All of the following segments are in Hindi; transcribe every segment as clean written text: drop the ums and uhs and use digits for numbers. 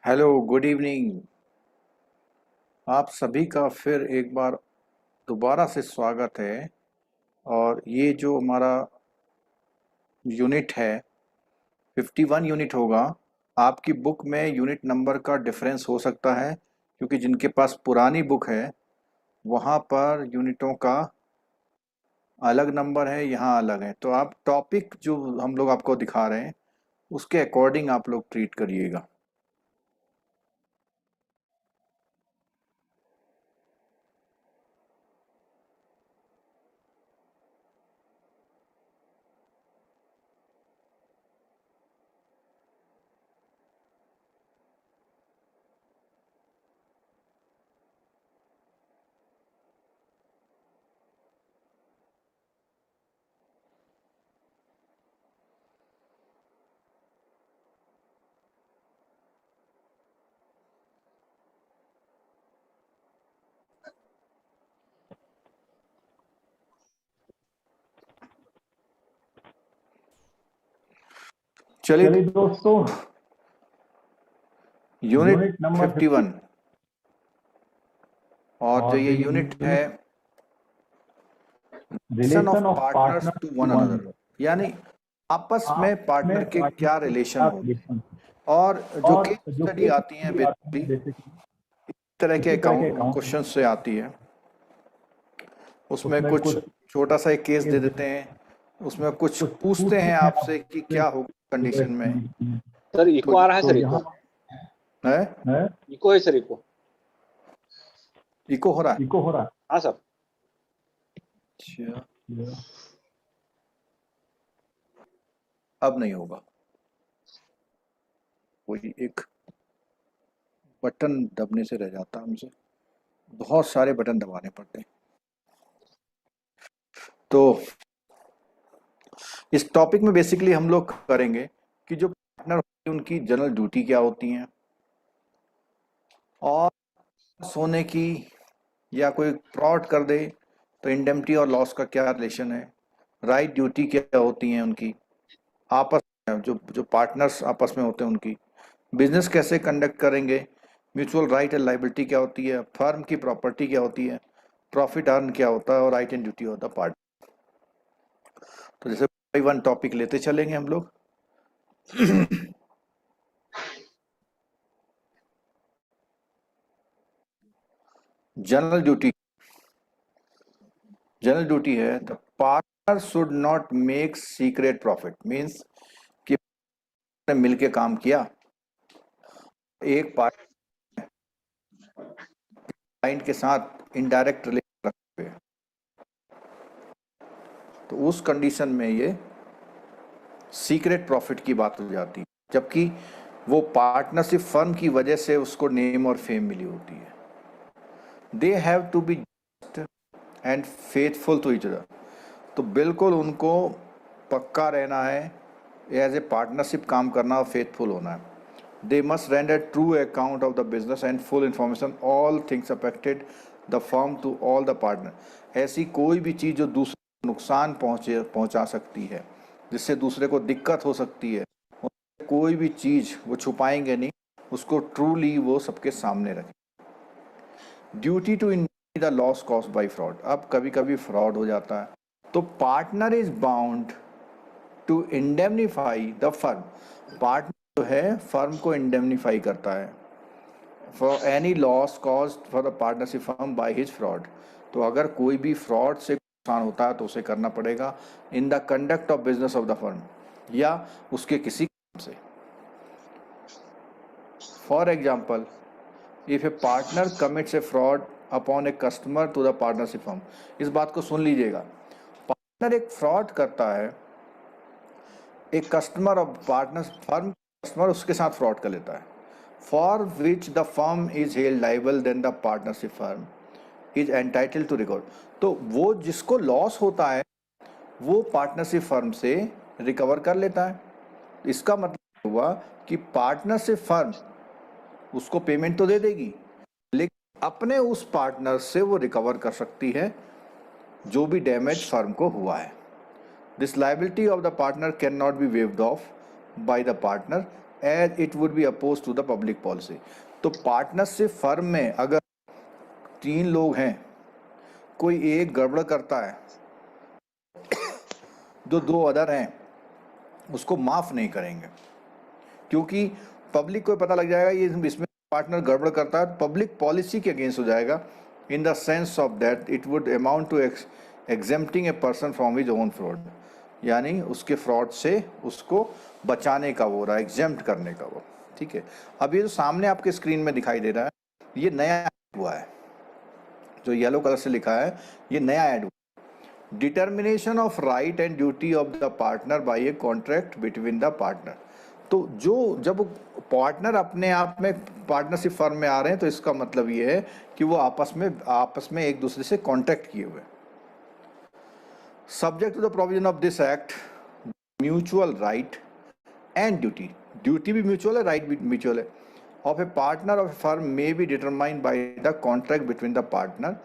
Hello, good evening. आप सभी का फिर एक बार दोबारा से स्वागत है। और ये जो हमारा यूनिट है 51 यूनिट होगा। आपकी बुक में यूनिट नंबर का डिफरेंस हो सकता है, क्योंकि जिनके पास पुरानी बुक है वहाँ पर यूनिटों का अलग नंबर है, यहाँ अलग है। तो आप टॉपिक जो हम लोग आपको दिखा रहे हैं उसके अकॉर्डिंग आप लोग ट्रीट करिएगा। चलिए, चलिए दोस्तों, यूनिट यूनिट नंबर 51 और जो और ये जो यूनिट है unit relation of relation of partners partner to to one one another, another, यानी आपस में आप पार्टनर में के पार्टनर क्या के रिलेशन क्या होंगे। रिलेशन और जो और केस जो स्टडी केस आती हैं स्टडी आती है बेसिकली बेसिकली इस तरह के इसी तरह के अकाउंट अकाउंट, क्वेश्चन से आती है। उसमें उसमें कुछ कुछ छोटा सा एक केस केस दे दे देते हैं, उसमें कुछ कुछ पूछते पूछते हैं हैं आपसे कि आपसे क्या होगा कंडीशन में। सर इको तो आ रहा है। तो सर यहाँ इको है, है इको है सर इको। इको हो रहा है। इको हो रहा हाँ सर। अच्छा, है। अब नहीं होगा। कोई एक बटन दबने से रह जाता है हमसे, बहुत सारे बटन दबाने पड़ते हैं। तो इस टॉपिक में बेसिकली हम लोग करेंगे कि जो पार्टनर होते हैं उनकी जनरल ड्यूटी क्या होती हैं, और सोने की या कोई फ्रॉड कर दे तो इंडेमनिटी और लॉस का क्या रिलेशन है, राइट ड्यूटी क्या होती हैं उनकी, आपस में जो पार्टनर्स आपस में होते हैं उनकी, बिजनेस कैसे कंडक्ट करेंगे, म्यूचुअल राइट एंड लाइबिलिटी क्या होती है, फर्म की प्रॉपर्टी क्या होती है, प्रॉफिट अर्न क्या होता है, और राइट एंड ड्यूटी होता है पार्ट। तो जैसे बाई वन टॉपिक लेते चलेंगे हम लोग। जनरल ड्यूटी, जनरल ड्यूटी है the partner should not make secret profit. Means कि ने मिलके काम किया, एक पार्ट क्लाइंट के साथ इनडायरेक्ट रिलेशन रखते हैं, तो उस कंडीशन में ये सीक्रेट प्रॉफिट की बात हो जाती है, जबकि वो पार्टनरशिप फर्म की वजह से उसको नेम और फेम मिली होती है। They have to be just and faithful to each other. तो बिल्कुल उनको पक्का रहना है, एज ए पार्टनरशिप काम करना और फेथफुल होना है। They must render true account of the business and full information all things affected the firm to all the partner. ऐसी कोई भी चीज़ जो दूसरे को नुकसान पहुंचा सकती है, जिससे दूसरे को दिक्कत हो सकती है, कोई भी चीज़ वो छुपाएंगे नहीं, उसको ट्रूली वो सबके सामने रखें। Duty to in the loss cost by fraud. अब कभी कभी फ्रॉड हो जाता है, तो partner is bound to indemnify the firm. Partner जो है फर्म को इंडेमनीफाई करता है for any loss caused for the partnership firm by his fraud. तो अगर कोई भी फ्रॉड से नुकसान होता है तो उसे करना पड़ेगा in the conduct of business of the firm, या उसके किसी काम से। For example, if a partner commits a fraud upon a customer to the partnership firm. इस बात को सुन लीजिएगा। पार्टनर एक फ्रॉड करता है, एक कस्टमर और पार्टनर फर्म कस्टमर उसके साथ फ्रॉड कर लेता है, for which the firm is held liable, then the partnership firm is entitled to recover. तो वो जिसको लॉस होता है वो पार्टनरशिप फर्म से रिकवर कर लेता है। इसका मतलब हुआ कि पार्टनरशिप फर्म उसको पेमेंट तो दे देगी, लेकिन अपने उस पार्टनर से वो रिकवर कर सकती है जो भी डैमेज फर्म को हुआ है। This liability of the partner can not be waived off by the partner as it would be oppose to the public policy. तो पार्टनरशिप फर्म में अगर 3 लोग हैं, कोई एक गड़बड़ करता है, जो 2 अदर हैं उसको माफ नहीं करेंगे, क्योंकि पब्लिक को पता लग जाएगा ये इसमें पार्टनर गड़बड़ करता है, पब्लिक पॉलिसी के अगेंस्ट हो जाएगा, in the sense of that it would amount to exempting a person from his own fraud, यानी उसके फ्रॉड से उसको बचाने का वो रहा, एग्जेम्प्ट करने का वो। ठीक है, अब ये जो सामने आपके स्क्रीन में दिखाई दे रहा है, ये नया हुआ है, जो येलो कलर से लिखा है, ये नया ऐड हुआ। Determination of right and duty of the partner by a contract between the partner. तो जो जब पार्टनर अपने आप में पार्टनरशिप फर्म में आ रहे हैं, तो इसका मतलब ये है कि वो आपस में एक दूसरे से कॉन्ट्रैक्ट किए हुए। Subject to the provision of this act, mutual right and duty, duty भी म्यूचुअल है, राइट भी म्यूचुअल है, of a partner of a firm may be determined by the contract between the partner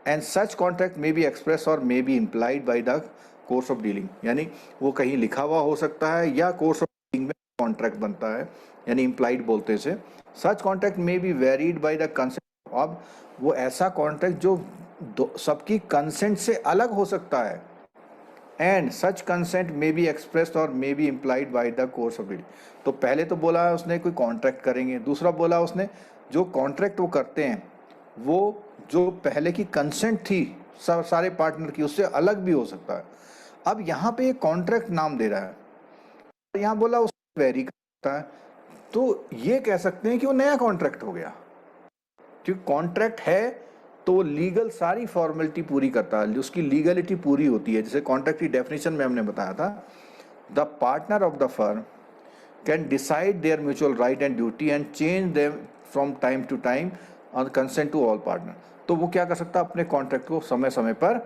and such contract may be express और may be implied by the course of dealing, यानी वो कहीं लिखा हुआ हो सकता है या कोर्स ऑफ डीलिंग में कॉन्ट्रैक्ट बनता है, यानी इम्प्लाइड बोलते से। सच contract may B varied by the consent, अब वो ऐसा कॉन्ट्रैक्ट जो सबकी कंसेंट से अलग हो सकता है, and such consent may be expressed और may be implied by the course of dealing. तो पहले तो बोला उसने कोई कॉन्ट्रैक्ट करेंगे, दूसरा बोला उसने जो कॉन्ट्रैक्ट वो करते हैं वो जो पहले की कंसेंट थी सारे पार्टनर की, उससे अलग भी हो सकता है। अब यहाँ पे एक कॉन्ट्रैक्ट नाम दे रहा है, यहाँ बोला उसको वेरी करता है, तो ये कह सकते हैं कि वो नया कॉन्ट्रैक्ट हो गया, क्योंकि कॉन्ट्रैक्ट है तो वो लीगल सारी फॉर्मेलिटी पूरी करता है, उसकी लीगलिटी पूरी होती है। जैसे कॉन्ट्रैक्ट की डेफिनेशन में हमने बताया था, the partner of the firm can decide their mutual right and duty and change them from time to time on consent to all partner. तो वो क्या कर सकता है, अपने कॉन्ट्रैक्ट को समय समय पर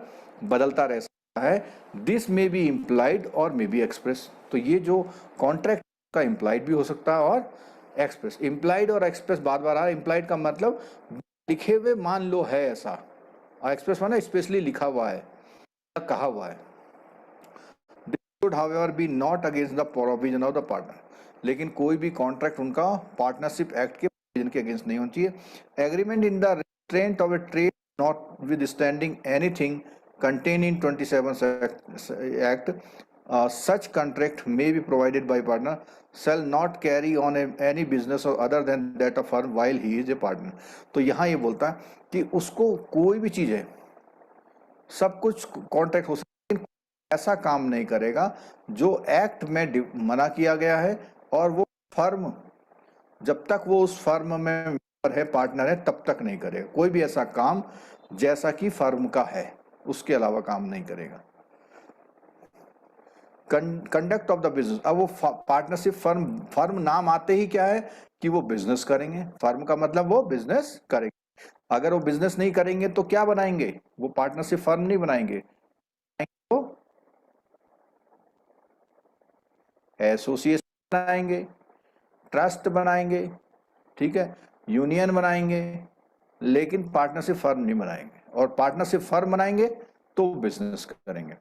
बदलता रह सकता है। दिस मे बी इम्प्लाइड और मे बी एक्सप्रेस, तो ये जो कॉन्ट्रैक्ट का इम्प्लाइड भी हो सकता है और एक्सप्रेस। इम्प्लाइड और एक्सप्रेस बार बार आ रहा है, इम्प्लाइड का मतलब लिखे हुए मान लो है ऐसा, और एक्सप्रेस माना स्पेशली लिखा हुआ है, कहा हुआ है। This should however be not against the provision of the partner, लेकिन कोई भी कॉन्ट्रैक्ट उनका पार्टनरशिप एक्ट के प्रोविजन के अगेंस्ट नहीं होना चाहिए। Agreement in the restraint of a trade notwithstanding anything contained in 27 Act, such contract may be provided by partner shall not carry on any business or other than that of firm while he is a partner। तो यहाँ ये बोलता है कि उसको कोई भी चीज़ है, सब कुछ कॉन्ट्रैक्ट हो सकता है, ऐसा काम नहीं करेगा जो एक्ट में मना किया गया है, और वो फर्म जब तक वो उस फर्म में है, पार्टनर है, तब तक नहीं करेगा कोई भी ऐसा काम जैसा कि फर्म का है, उसके अलावा काम नहीं करेगा। कंडक्ट ऑफ द बिजनेस, अब वो पार्टनरशिप फर्म नाम आते ही क्या है कि वो बिजनेस करेंगे, फर्म का मतलब वो बिजनेस करेंगे। अगर वो बिजनेस नहीं करेंगे तो क्या बनाएंगे, वो पार्टनरशिप फर्म नहीं बनाएंगे, तो एसोसिएशन बनाएंगे, ट्रस्ट बनाएंगे, ठीक है, यूनियन बनाएंगे, लेकिन पार्टनरशिप फर्म नहीं बनाएंगे। और पार्टनरशिप फर्म बनाएंगे तो बिजनेस करेंगे,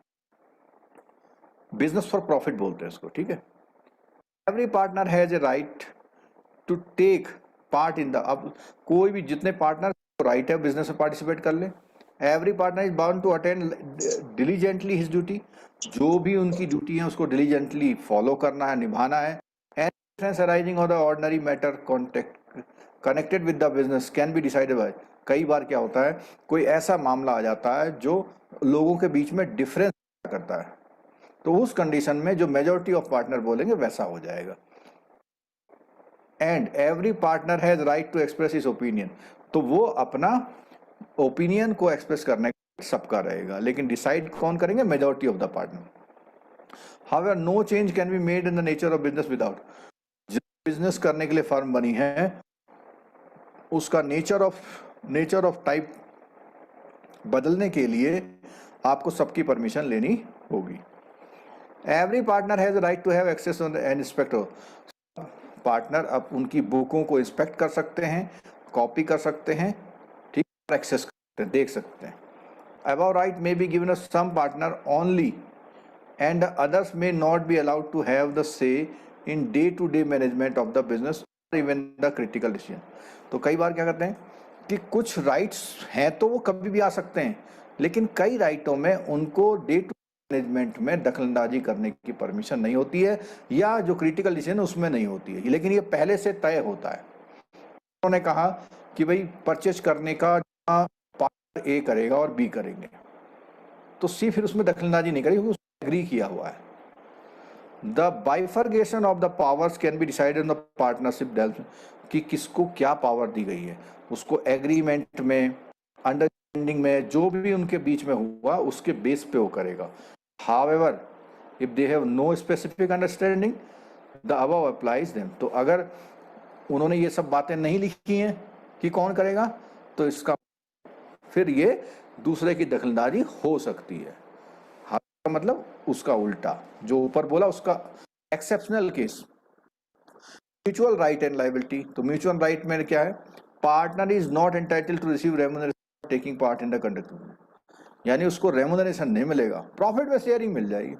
बिजनेस फॉर प्रॉफिट बोलते हैं इसको, ठीक है। Every partner has a right to take part in the, अब कोई भी जितने पार्टनर राइट है बिजनेस में पार्टिसिपेट कर ले। Every partner is bound to attend diligently his duty, जो भी उनकी ड्यूटी है उसको डिलीजेंटली फॉलो करना है, निभाना है। And arising of the ordinary matter connected with the business can be decided by, कई बार क्या होता है कोई ऐसा मामला आ जाता है जो लोगों के बीच में डिफरेंस करता है, तो उस कंडीशन में जो मेजॉरिटी ऑफ पार्टनर बोलेंगे वैसा हो जाएगा। And every partner has right to express his opinion, तो वो अपना ओपिनियन को एक्सप्रेस करने का सबका रहेगा, लेकिन डिसाइड कौन करेंगे, majority of the partner. However no change can be made in the nature of business without, जिस बिजनेस करने के लिए फर्म बनी है उसका नेचर ऑफ टाइप बदलने के लिए आपको सबकी परमिशन लेनी होगी। Every partner has right to have access on and inspector, partner अब उनकी बुकों को इंस्पेक्ट कर सकते हैं, कॉपी कर सकते हैं, ठीक, एक्सेस करते हैं, देख सकते हैं। Above right may be given some partner only and others may not be allowed to have the say in day to day management of the business even the critical decision. तो कई बार क्या करते हैं कि कुछ राइट्स हैं तो वो कभी भी आ सकते हैं, लेकिन कई राइटों में उनको डे टू मैनेजमेंट में दखलंदाजी करने की परमिशन नहीं होती है, या जो क्रिटिकल डिसीजन उसमें नहीं होती है, लेकिन ये पहले से तय होता है। उन्होंने कहा कि भाई परचेज करने का पार्ट ए करेगा और बी करेंगे, तो सी फिर उसमें दखलंदाजी नहीं करेगी, उसने एग्री किया हुआ है। The bifurcation of the powers can be decided in the partnership delve, कि किसको क्या पावर दी गई है, उसको एग्रीमेंट में, अंडरस्टैंडिंग में, जो भी उनके बीच में हुआ उसके बेस पे वो करेगा। However if they have no specific understanding the above applies them. तो अगर उन्होंने ये सब बातें नहीं लिखी हैं कि कौन करेगा, तो इसका फिर ये दूसरे की दखलंदाजी हो सकती है। मतलब उसका उल्टा, जो ऊपर बोला उसका exceptional case. Mutual right and liability. तो म्यूचुअल राइट में क्या है, partner is not entitled to receive remuneration taking part in the conduct, यानी उसको रेम्यूनरेशन नहीं मिलेगा, प्रॉफिट में शेयरिंग मिल जाएगी।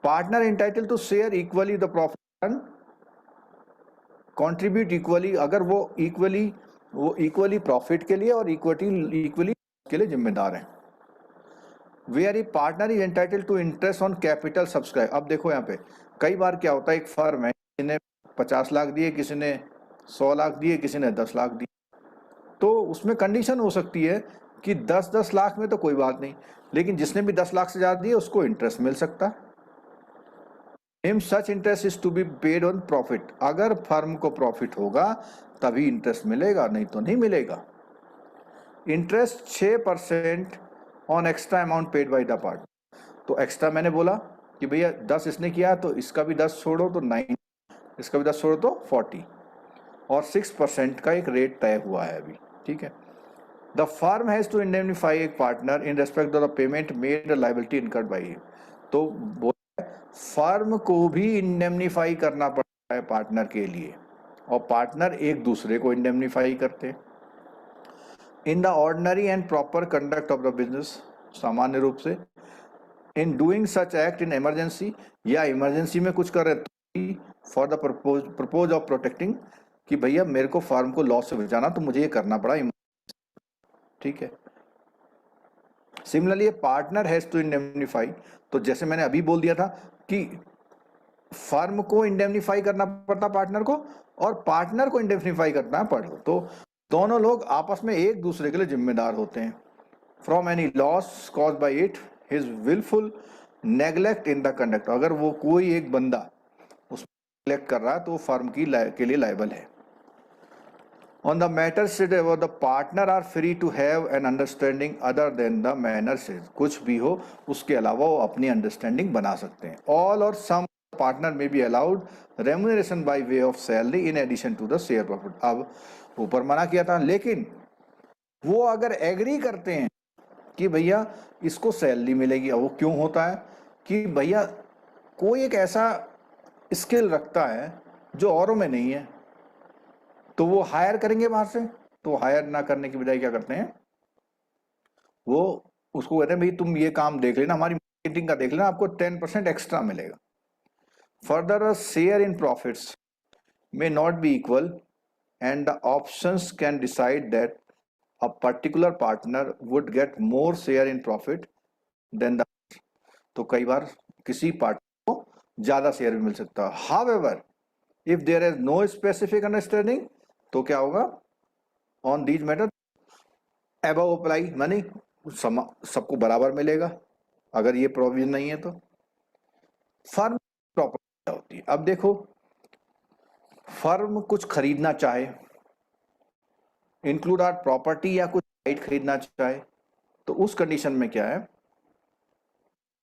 Partner entitled to share equally the profit and contribute equally, अगर वो इक्वली प्रॉफिट के लिए और इक्वली के लिए जिम्मेदार हैं। Where a partner is entitled to interest on capital subscribe. अब देखो यहाँ पे कई बार क्या होता है, एक फर्म है, किसी ने 50 लाख दिए, किसी ने 100 लाख दिए, किसी ने 10 लाख दिए, तो उसमें कंडीशन हो सकती है कि 10-10 लाख में तो कोई बात नहीं, लेकिन जिसने भी 10 लाख से ज्यादा दिए उसको इंटरेस्ट मिल सकता है। Such interest is to be paid on profit, अगर फर्म को प्रॉफिट होगा तभी इंटरेस्ट मिलेगा, नहीं तो नहीं मिलेगा। Interest 6% on extra amount paid by the part. तो एक्स्ट्रा मैंने बोला कि भैया 10 इसने किया तो इसका भी 10 छोड़ो तो 9, इसका भी 10 छोड़ो तो 40, और 6% का एक रेट तय हुआ है अभी, ठीक है। The firm has to indemnify a partner in respect of the payment made liability incurred by him. तो फर्म को भी इंडेमनिफाई करना पड़ता है पार्टनर के लिए, और पार्टनर एक दूसरे को इंडेमनिफाई करते हैं। In the ordinary and proper conduct of the business, सामान्य रूप से। In doing such act in emergency, या इमरजेंसी में कुछ कर रहे for the purpose of protecting, कि भैया मेरे को फर्म को लॉस से बचाना तो मुझे ये करना पड़ा, ठीक है। Similarly partner has to indemnify, तो जैसे मैंने अभी बोल दिया था कि फर्म को इंडेमनिफाई करना पड़ता पार्टनर को, और पार्टनर को इंडेमनिफाई करना पड़ता, तो दोनों लोग आपस में एक दूसरे के लिए जिम्मेदार होते हैं। From any loss cause by it his wilful neglect in the conduct, अगर वो कोई एक बंदा उसमें नेग्लेक्ट कर रहा है तो फर्म के लिए लायबल है। On the matter said about the partner are free to have an understanding other than the manner said, कुछ भी हो उसके अलावा वो अपनी अंडरस्टैंडिंग बना सकते हैं। All or some partner may be allowed remuneration by way of salary in addition to the share profit। अब ऊपर मना किया था, लेकिन वो अगर एग्री करते हैं कि भैया इसको सैलरी मिलेगी, अब वो क्यों होता है कि भैया कोई एक ऐसा स्किल रखता है जो औरों में नहीं है, तो वो हायर करेंगे बाहर से, तो हायर ना करने की बजाय क्या करते हैं, वो उसको कहते हैं भाई तुम ये काम देख लेना, हमारी मार्केटिंग का देख लेना, आपको 10% एक्स्ट्रा मिलेगा। Further share in profits may not be equal and the options can decide that a particular partner would get more share in profit than the, तो कई बार किसी पार्टनर को ज्यादा शेयर भी मिल सकता है। However if there is no specific understanding, तो क्या होगा, on these matter above apply, मानी सबको बराबर मिलेगा अगर ये प्रोविजन नहीं है तो। फर्म प्रॉपर्टी होती है, अब देखो फर्म कुछ खरीदना चाहे, इंक्लूड आर प्रॉपर्टी, या कुछ राइट खरीदना चाहे, तो उस कंडीशन में क्या है,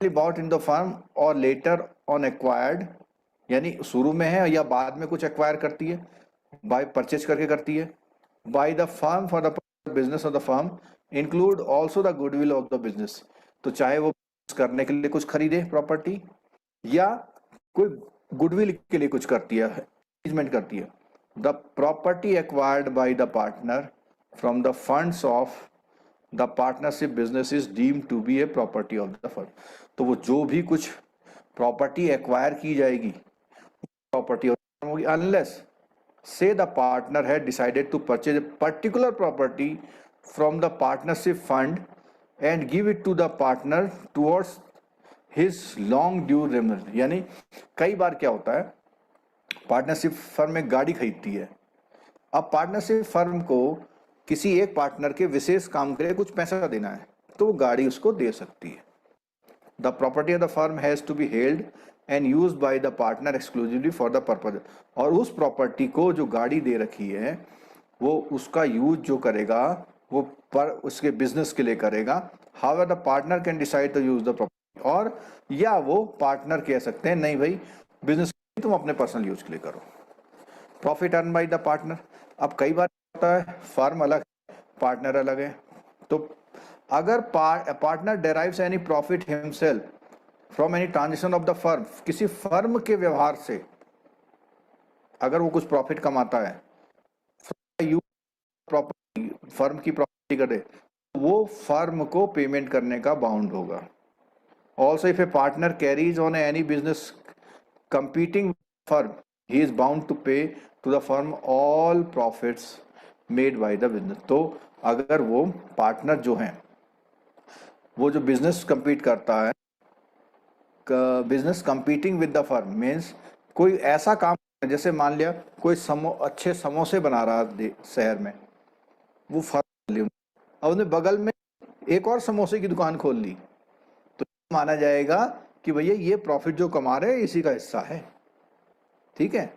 बॉट इन द फर्म और लेटर ऑन एक्वायर्ड, यानी शुरू में है या बाद में कुछ एक्वायर करती है, बाय परचेज करके करती है, by the firm for the business of the firm include also the goodwill of the business, तो चाहे वो करने के लिए कुछ खरीदे प्रॉपर्टी या कोई गुडविल के लिए कुछ करती है, अरेंजमेंट करती है। The property acquired by the partner from the funds of the partnership business is deemed to be a property of the firm, तो वो जो भी कुछ प्रॉपर्टी एक्वायर की जाएगी, प्रॉपर्टी होगी, unless say the partner had decided to purchase a particular property from the partnership fund and give it to the partner towards his long due remuneration। यानी कई बार क्या होता है, पार्टनरशिप फर्म एक गाड़ी खरीदती है, अब पार्टनरशिप फर्म को किसी एक पार्टनर के विशेष काम के लिए कुछ पैसा देना है, तो वो गाड़ी उसको दे सकती है। The property of the firm has to be held and use by the partner exclusively for the purpose. और उस प्रॉपर्टी को जो गाड़ी दे रखी है वो उसका यूज जो करेगा वो पर उसके बिजनेस के लिए करेगा। How the partner can decide to use the property, और या वो पार्टनर कह सकते हैं नहीं भाई बिजनेस तुम अपने पर्सनल यूज के लिए करो। Profit earn by the partner, अब कई बार होता है फर्म अलग पार्टनर अलग है, तो अगर partner डेराइव्स any profit himself from any transaction of the firm, किसी फर्म के व्यवहार से अगर वो कुछ प्रॉफिट कमाता है, प्रॉपर्टी फर्म की प्रॉपर्टी करे, वो फर्म को पेमेंट करने का बाउंड होगा। Also if a partner carries on any business competing firm, he is bound to pay to the firm all profits made by the business. तो अगर वो पार्टनर जो हैं वो जो बिजनेस कंपीट करता है, business competing with the firm means कोई ऐसा काम जैसे मान लिया कोई अच्छे समोसे बना रहा शहर में, वो फर्म अब उसने बगल में एक और समोसे की दुकान खोल ली, तो माना जाएगा कि भैया ये प्रॉफिट जो कमा रहे हैं इसी का हिस्सा है। ठीक है।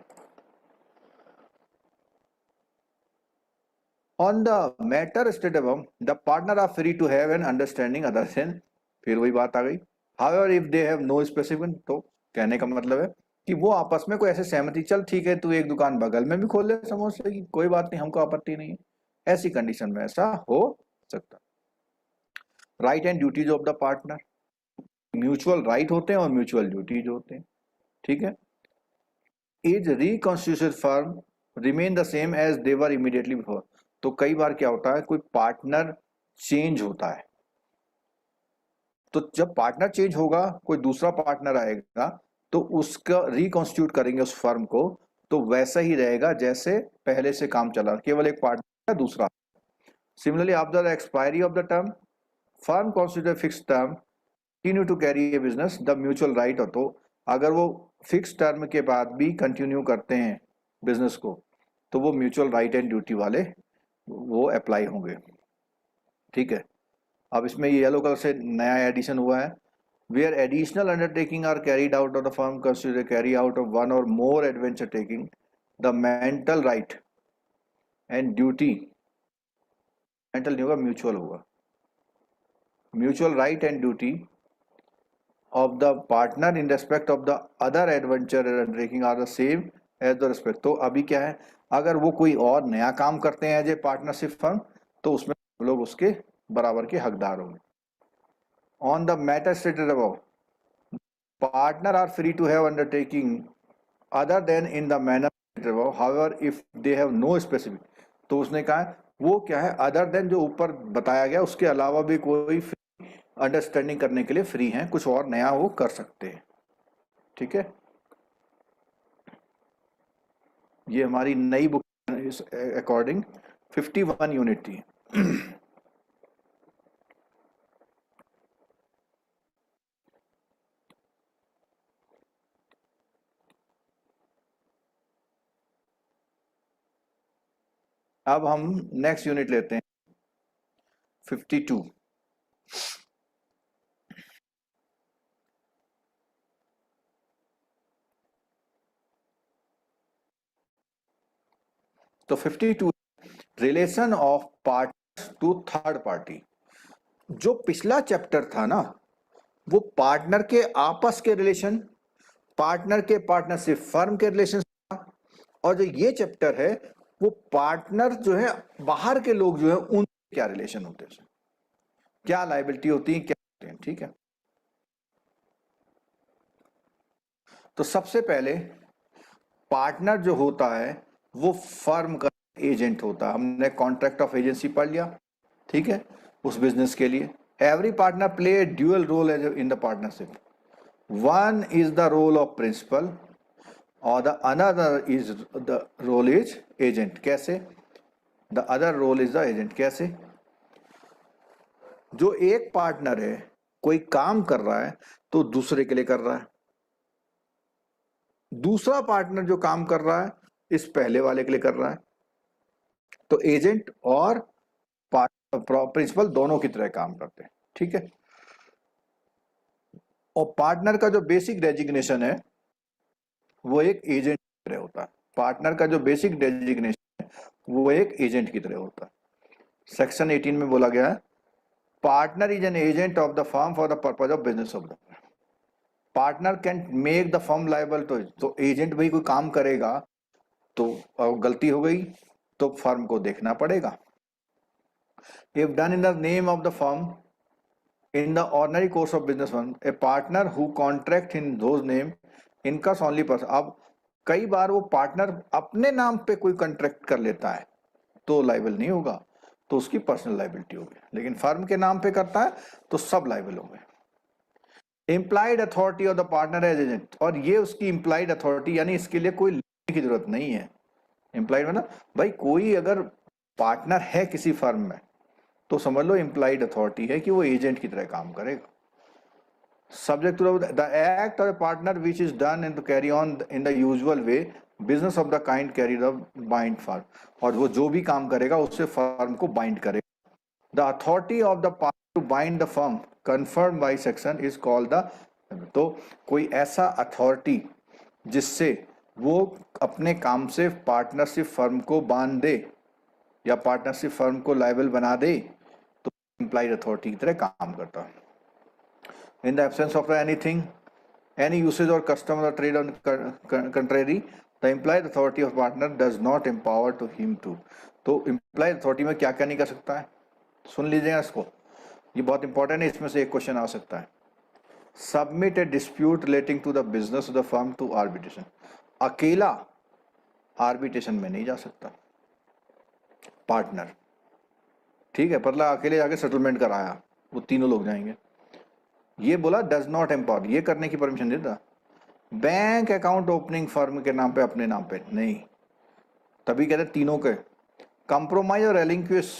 On the matter state above the partner are free to have an understanding other than, फिर वही बात आ गई, however if they have no specific, तो कहने का मतलब है कि वो आपस में कोई ऐसे सहमति, चल ठीक है तू एक दुकान बगल में भी खोल ले समोसे की, कोई बात नहीं, हमको आपत्ति नहीं है, ऐसी कंडीशन में ऐसा हो सकता। Right and duties of the partner, mutual right होते हैं और म्यूचुअल ड्यूटीज होते हैं। ठीक है। Is reconstituted firm remain the same as they were immediately before, तो कई बार क्या होता है कोई पार्टनर चेंज होता है, तो जब पार्टनर चेंज होगा कोई दूसरा पार्टनर आएगा तो उसका रिकॉन्स्टिट्यूट करेंगे उस फर्म को, तो वैसा ही रहेगा जैसे पहले से काम चला, केवल एक पार्टनर दूसरा। Similarly after the expiry of the term firm constitute fix term continue to carry a business the mutual right, हो तो अगर वो फिक्स टर्म के बाद भी कंटिन्यू करते हैं बिजनेस को तो वो म्यूचुअल राइट एंड ड्यूटी वाले वो अप्लाई होंगे। ठीक है। अब इसमें ये येलो कलर से नया एडिशन हुआ है, where additional undertaking are carried out of the firm consider carry out of one और more adventure taking the mental right and duty, mental नहीं होगा म्यूचुअल होगा, mutual right and duty of the partner in respect of the other adventure undertaking are the same as the respect। तो अभी क्या है अगर वो कोई और नया काम करते हैं एज ए पार्टनरशिप फर्म तो उसमें लोग उसके बराबर के हकदार होंगे। On the matter stated above partner are free to have undertaking other than in the manner stated above, however if they have no specific, तो उसने कहा वो क्या है अदर देन जो ऊपर बताया गया उसके अलावा भी कोई अंडरस्टैंडिंग करने के लिए फ्री हैं, कुछ और नया वो कर सकते हैं। ठीक है। ये हमारी नई बुक अकॉर्डिंग 51 यूनिट थी। अब हम नेक्स्ट यूनिट लेते हैं 52। तो 52 relation of partners to third party. जो पिछला चैप्टर था ना वो पार्टनर के आपस के रिलेशन, पार्टनर के पार्टनरशिप फर्म के रिलेशन था, और जो ये चैप्टर है वो पार्टनर जो है बाहर के लोग जो है उन क्या रिलेशन होते हैं, क्या लायबिलिटी होती है, क्या होते हैं। ठीक है। तो सबसे पहले पार्टनर जो होता है वो फर्म का एजेंट होता है, हमने कॉन्ट्रैक्ट ऑफ एजेंसी पढ़ लिया। ठीक है। उस बिजनेस के लिए every partner play dual role in the partnership, one is the role of principal और the another is the role is agent. कैसे? The other role is the agent. कैसे? जो एक पार्टनर है कोई काम कर रहा है तो दूसरे के लिए कर रहा है, दूसरा पार्टनर जो काम कर रहा है इस पहले वाले के लिए कर रहा है, तो एजेंट और प्रिंसिपल दोनों की तरह काम करते हैं। ठीक है। और पार्टनर का जो बेसिक डेजिग्नेशन है वो एक एजेंट की तरह होता है। पार्टनर का जो बेसिक डेजिग्नेशन है वो एक एजेंट की तरह होता है। सेक्शन 18 में बोला गया है partner is an agent of the firm for the purpose of business of the partner can make the firm liable to. तो एजेंट भाई कोई काम करेगा तो गलती हो गई तो फर्म को देखना पड़ेगा। If done in the name of the firm in the ordinary course of business one a partner who contract in those name incurs only person। अब कई बार वो पार्टनर अपने नाम पे कोई कॉन्ट्रैक्ट कर लेता है तो लाइबल नहीं होगा, तो उसकी पर्सनल लाइबिलिटी होगी। लेकिन फर्म के नाम पे करता है तो सब लाइबल होंगे। Implied authority of the partner as agent, और ये उसकी इम्प्लाइड अथॉरिटी, यानी इसके लिए कोई लिखने की जरूरत नहीं है। इम्प्लाइड मतलब भाई कोई अगर पार्टनर है किसी फर्म में तो समझ लो इम्प्लाइड अथॉरिटी है कि वो एजेंट की तरह काम करेगा। Subject to the act of a partner which is done in to carry on in the usual way business of the kind carry the bind firm, और वो जो भी काम करेगा उससे फर्म को बाइंड करेगा। The authority of the partner to bind the firm confirm by section is called the. तो कोई ऐसा अथॉरिटी जिससे वो अपने काम से पार्टनरशिप फर्म को बांध दे या पार्टनरशिप फर्म को लायबल बना दे तो इम्प्लाइड अथॉरिटी की तरह काम करता है। In the absence of anything any usage or custom or trade on contrary the implied authority of partner does not empower to him to. तो इम्प्लाइड अथॉरिटी में क्या क्या नहीं कर सकता है, सुन लीजिएगा इसको, ये बहुत इंपॉर्टेंट है, इसमें से एक क्वेश्चन आ सकता है। Submit a dispute relating to the business of the firm to arbitration. अकेला आर्बिट्रेशन में नहीं जा सकता पार्टनर, ठीक है, मतलब अकेले जाके सेटलमेंट कराया वो तीनों लोग जाएंगे। ये बोला डज नॉट एम्पावर, ये करने की परमिशन देता। बैंक अकाउंट ओपनिंग फर्म के नाम पे अपने नाम पे नहीं, तभी कहते तीनों के। कंप्रोमाइज और रेलिंक्विश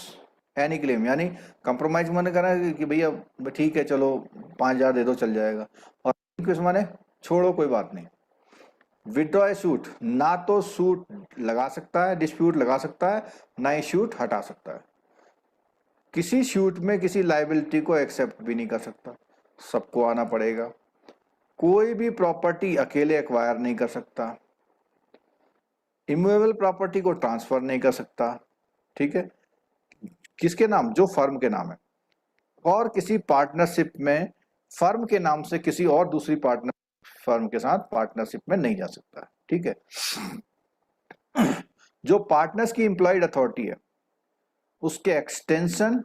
एनी क्लेम, यानी कंप्रोमाइज माने करा कि भैया ठीक है चलो 5,000 दे दो चल जाएगा, और रेलिंक्विश माने छोड़ो कोई बात नहीं। विड्रॉ ए सूट, ना तो सूट लगा सकता है, डिस्प्यूट लगा सकता है, ना ही सूट हटा सकता है। किसी सूट में किसी लाइबिलिटी को एक्सेप्ट भी नहीं कर सकता, सबको आना पड़ेगा। कोई भी प्रॉपर्टी अकेले एक्वायर नहीं कर सकता। इमूवेबल प्रॉपर्टी को ट्रांसफर नहीं कर सकता, ठीक है, किसके नाम, जो फर्म के नाम है। और किसी पार्टनरशिप में फर्म के नाम से किसी और दूसरी पार्टनर फर्म के साथ पार्टनरशिप में नहीं जा सकता, ठीक है। जो पार्टनर्स की एम्प्लॉयड अथॉरिटी है उसके एक्सटेंशन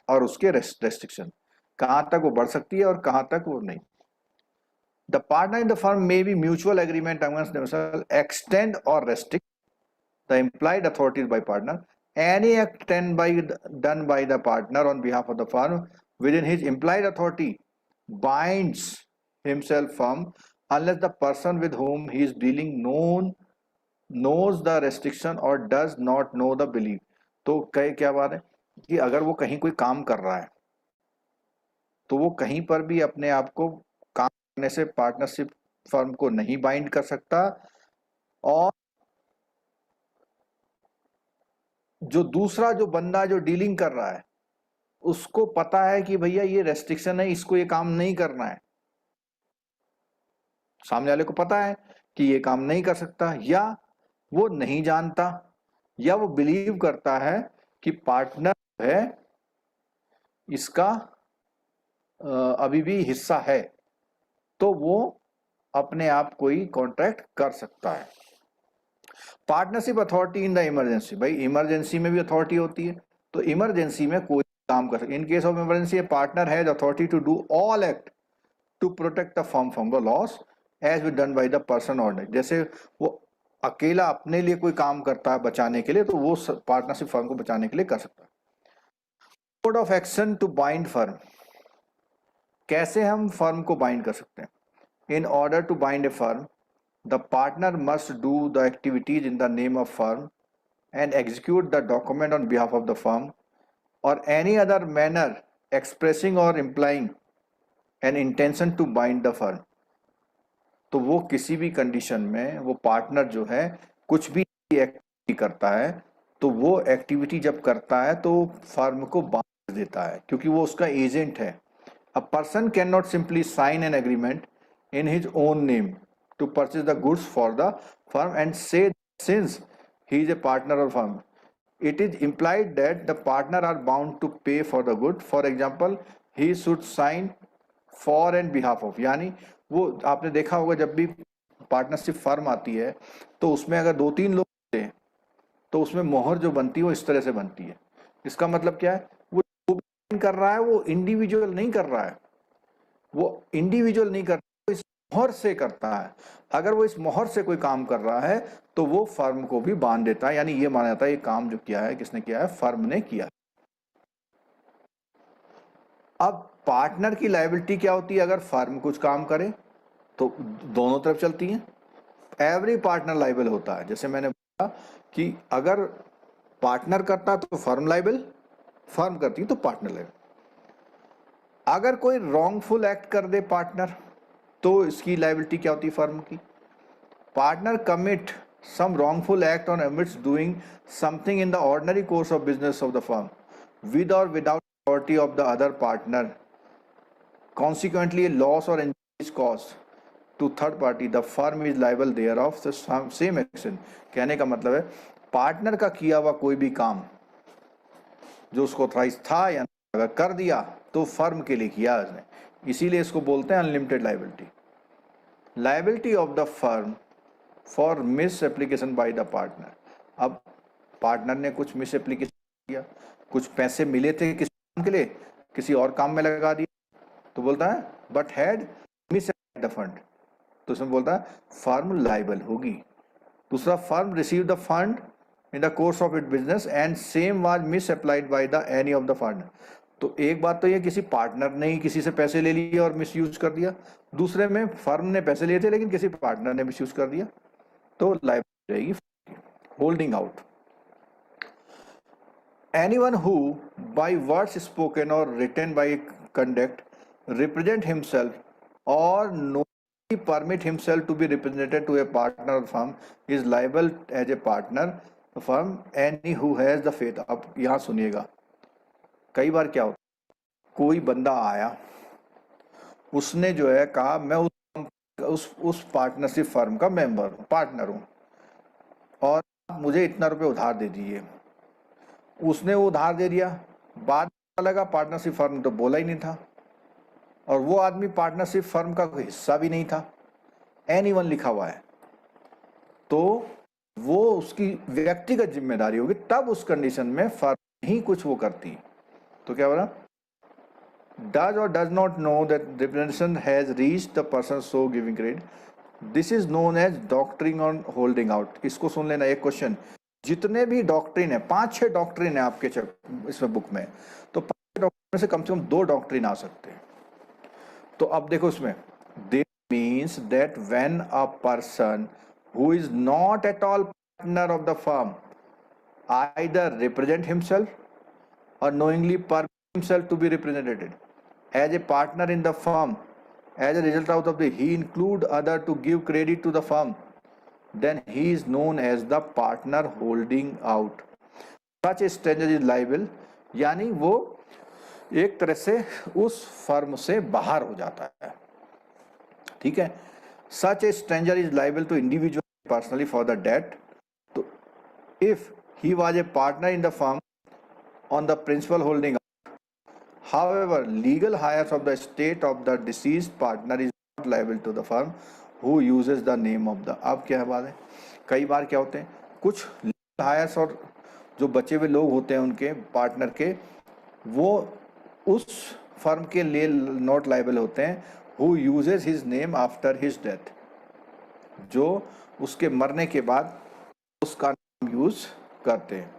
और उसके रेस्ट्रिक्शन, कहां तक वो बढ़ सकती है और कहां तक वो नहीं। The partner in the firm may be mutual agreement amongst themselves extend और restrict the employed authorities by partner. Any act done by the partner on behalf of the firm within his implied authority binds himself firm unless the person with whom he is dealing knows the restriction or does not know the belief। तो क्या बात है कि अगर वो कहीं कोई काम कर रहा है तो वो कहीं पर भी अपने आप को काम करने से पार्टनरशिप फर्म को नहीं बाइंड कर सकता, और जो दूसरा जो बंदा जो डीलिंग कर रहा है उसको पता है कि भैया ये रेस्ट्रिक्शन है, इसको ये काम नहीं करना है, सामने वाले को पता है कि ये काम नहीं कर सकता, या वो नहीं जानता, या वो बिलीव करता है कि पार्टनर है इसका अभी भी हिस्सा है, तो वो अपने आप कोई कॉन्ट्रैक्ट कर सकता है। Partnership authority in the emergency, भाई इमरजेंसी में भी अथॉरिटी होती है, तो इमरजेंसी में कोई काम कर सकता है। In case of emergency a partner has authority to do all act to protect the firm from the loss as be done by the person ordinary. जैसे वो अकेला अपने लिए कोई काम करता है बचाने के लिए, तो वो पार्टनरशिप फर्म को बचाने के लिए कर सकता है। Code of action to bind firm, कैसे हम फर्म को बाइंड कर सकते हैं। In order to bind a firm, the partner must do the activities in the name of firm and execute the document on behalf of the firm or any other manner expressing or implying an intention to bind the firm. तो वो किसी भी कंडीशन में वो पार्टनर जो है कुछ भी एक्टिविटी करता है, तो वो एक्टिविटी जब करता है तो फर्म को बांध देता है, क्योंकि वो उसका एजेंट है. A person cannot simply sign an agreement in his own name to purchase the goods for the firm and say that since he is a partner of firm, it is implied that the partner are bound to pay for the good. For example, he should sign for and behalf of. यानी वो आपने देखा होगा जब भी पार्टनरशिप फर्म आती है तो उसमें अगर 2-3 लोग होते हैं तो उसमें मोहर जो बनती है वो इस तरह से बनती है. इसका मतलब क्या है, वो जो भी कर रहा है वो इंडिविजुअल नहीं कर रहा है, वो इंडिविजुअल नहीं करता, वो इस मोहर से करता है. अगर वो इस मोहर से कोई काम कर रहा है तो वो फर्म को भी बांध देता है, यानी ये माना जाता है ये काम जो किया है किसने किया है, फर्म ने किया. अब पार्टनर की लायबिलिटी क्या होती है, अगर फर्म कुछ काम करे तो दोनों तरफ चलती है. एवरी पार्टनर लायबल होता है. जैसे मैंने बोला कि अगर पार्टनर करता तो फर्म लायबल, फर्म करती तो पार्टनर लायबल. अगर कोई रॉन्गफुल एक्ट कर दे पार्टनर तो इसकी लायबिलिटी क्या होती है फर्म की. Partner commit some wrongful act or omits doing something in the ordinary course of business of the firm with or without authority of the other partner, consequently a loss or injury is caused to third party, the firm is liable thereof. The same action. कहने का मतलब है पार्टनर का किया हुआ कोई भी काम जो उसको ऑथराइज था या अगर कर दिया तो फर्म के लिए किया उसने, इसीलिए इसको बोलते हैं unlimited liability. Liability of the firm for miss application by the partner. अब पार्टनर ने कुछ मिस एप्लीकेशन किया, कुछ पैसे मिले थे किसी काम के लिए, किसी और काम में लगा दिया, तो बोलता है but had miss the fund, तो उसमें बोलता है फर्म लायबल होगी. दूसरा, firm receive the fund in the course of it business and same was miss applied by the any of the fund. तो एक बात तो ये किसी पार्टनर ने ही किसी से पैसे ले लिए और मिस यूज कर दिया, दूसरे में फर्म ने पैसे लिए थे लेकिन किसी पार्टनर ने मिस यूज कर दिया, तो लायबिलिटी रहेगी. Holding out, anyone who by words spoken और written by conduct represent himself और know permit himself to be represented to a partner of firm is liable as a partner of firm any who has the faith. अब यहाँ सुनिएगा, कई बार क्या होता है, कोई बंदा आया, उसने जो है कहा मैं उस पार्टनरशिप फर्म का मेंबर हूँ, पार्टनर हूँ, और मुझे इतना रुपए उधार दे दीजिए. उसने वो उधार दे दिया, बाद में पता लगा पार्टनरशिप फर्म तो बोला ही नहीं था और वो आदमी पार्टनरशिप फर्म का कोई हिस्सा भी नहीं था, एनीवन लिखा हुआ है, तो वो उसकी व्यक्तिगत जिम्मेदारी होगी. तब उस कंडीशन में फर्म ही कुछ वो करती. तो क्या बोला, does or does not know that representation has reached the person so giving credit. This is known as doctrine on holding out. इसको सुन लेना. एक क्वेश्चन, जितने भी डॉक्ट्रिन है, 5-6 डॉक्ट्रिन है आपके इसमें बुक में, तो 5 डॉक्ट्रिन में से कम 2 डॉक्ट्रिन आ सकते हैं. तो अब देखो इसमें, this means that when a person who is not at all partner of the firm either represent himself or knowingly permit himself to be represented as a partner in the firm, as a result out of the he include other to give credit to the firm, then he is known as the partner holding out. Such a stranger is liable, यानी वो एक तरह से उस फर्म से बाहर हो जाता है. ठीक है. Such a stranger is liable to individual personally for the debt. तो if he was a partner in the firm on the principal holding out, however, legal heirs of the estate of the deceased partner is not liable to the firm who uses the name of the. अब क्या बात है, कई बार क्या होते हैं, कुछ legal heirs और जो बचे हुए लोग होते हैं उनके पार्टनर के, वो उस फर्म के लिए नॉट लायबल होते हैं who uses his name after his death, जो उसके मरने के बाद उसका नाम यूज करते हैं.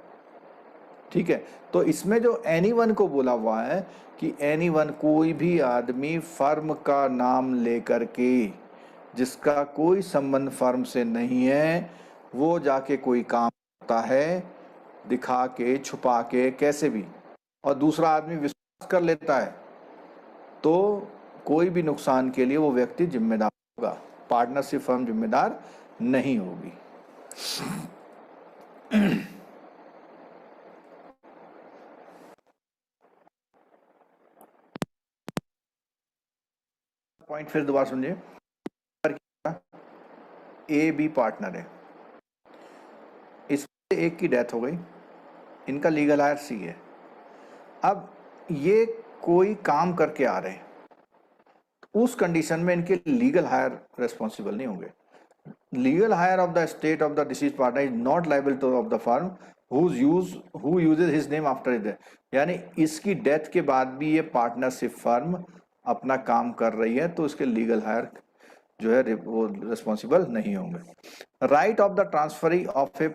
ठीक है. तो इसमें जो एनीवन को बोला हुआ है कि एनीवन कोई भी आदमी फर्म का नाम लेकर के जिसका कोई संबंध फर्म से नहीं है, वो जाके कोई काम करता है दिखा के, छुपा के, कैसे भी, और दूसरा आदमी विश्वास कर लेता है, तो कोई भी नुकसान के लिए वो व्यक्ति जिम्मेदार होगा, पार्टनरशिप फर्म जिम्मेदार नहीं होगी। पॉइंट फिर दोबारा समझिए। ए बी पार्टनर है, इसमें एक की डेथ हो गई, इनका लीगल हायर सी है। अब ये कोई काम करके आ रहे हैं, उस कंडीशन में इनके लीगल हायर रेस्पॉन्सिबल नहीं होंगे। Legal higher of the state of the disease partner is not liable two of the firm who uses his name after his death. यानी इसकी डेथ के बाद भी ये पार्टनरशिप फर्म अपना काम कर रही है, तो इसके लीगल हायर जो है वो रिस्पॉन्सिबल नहीं होंगे। Right of the transferee of a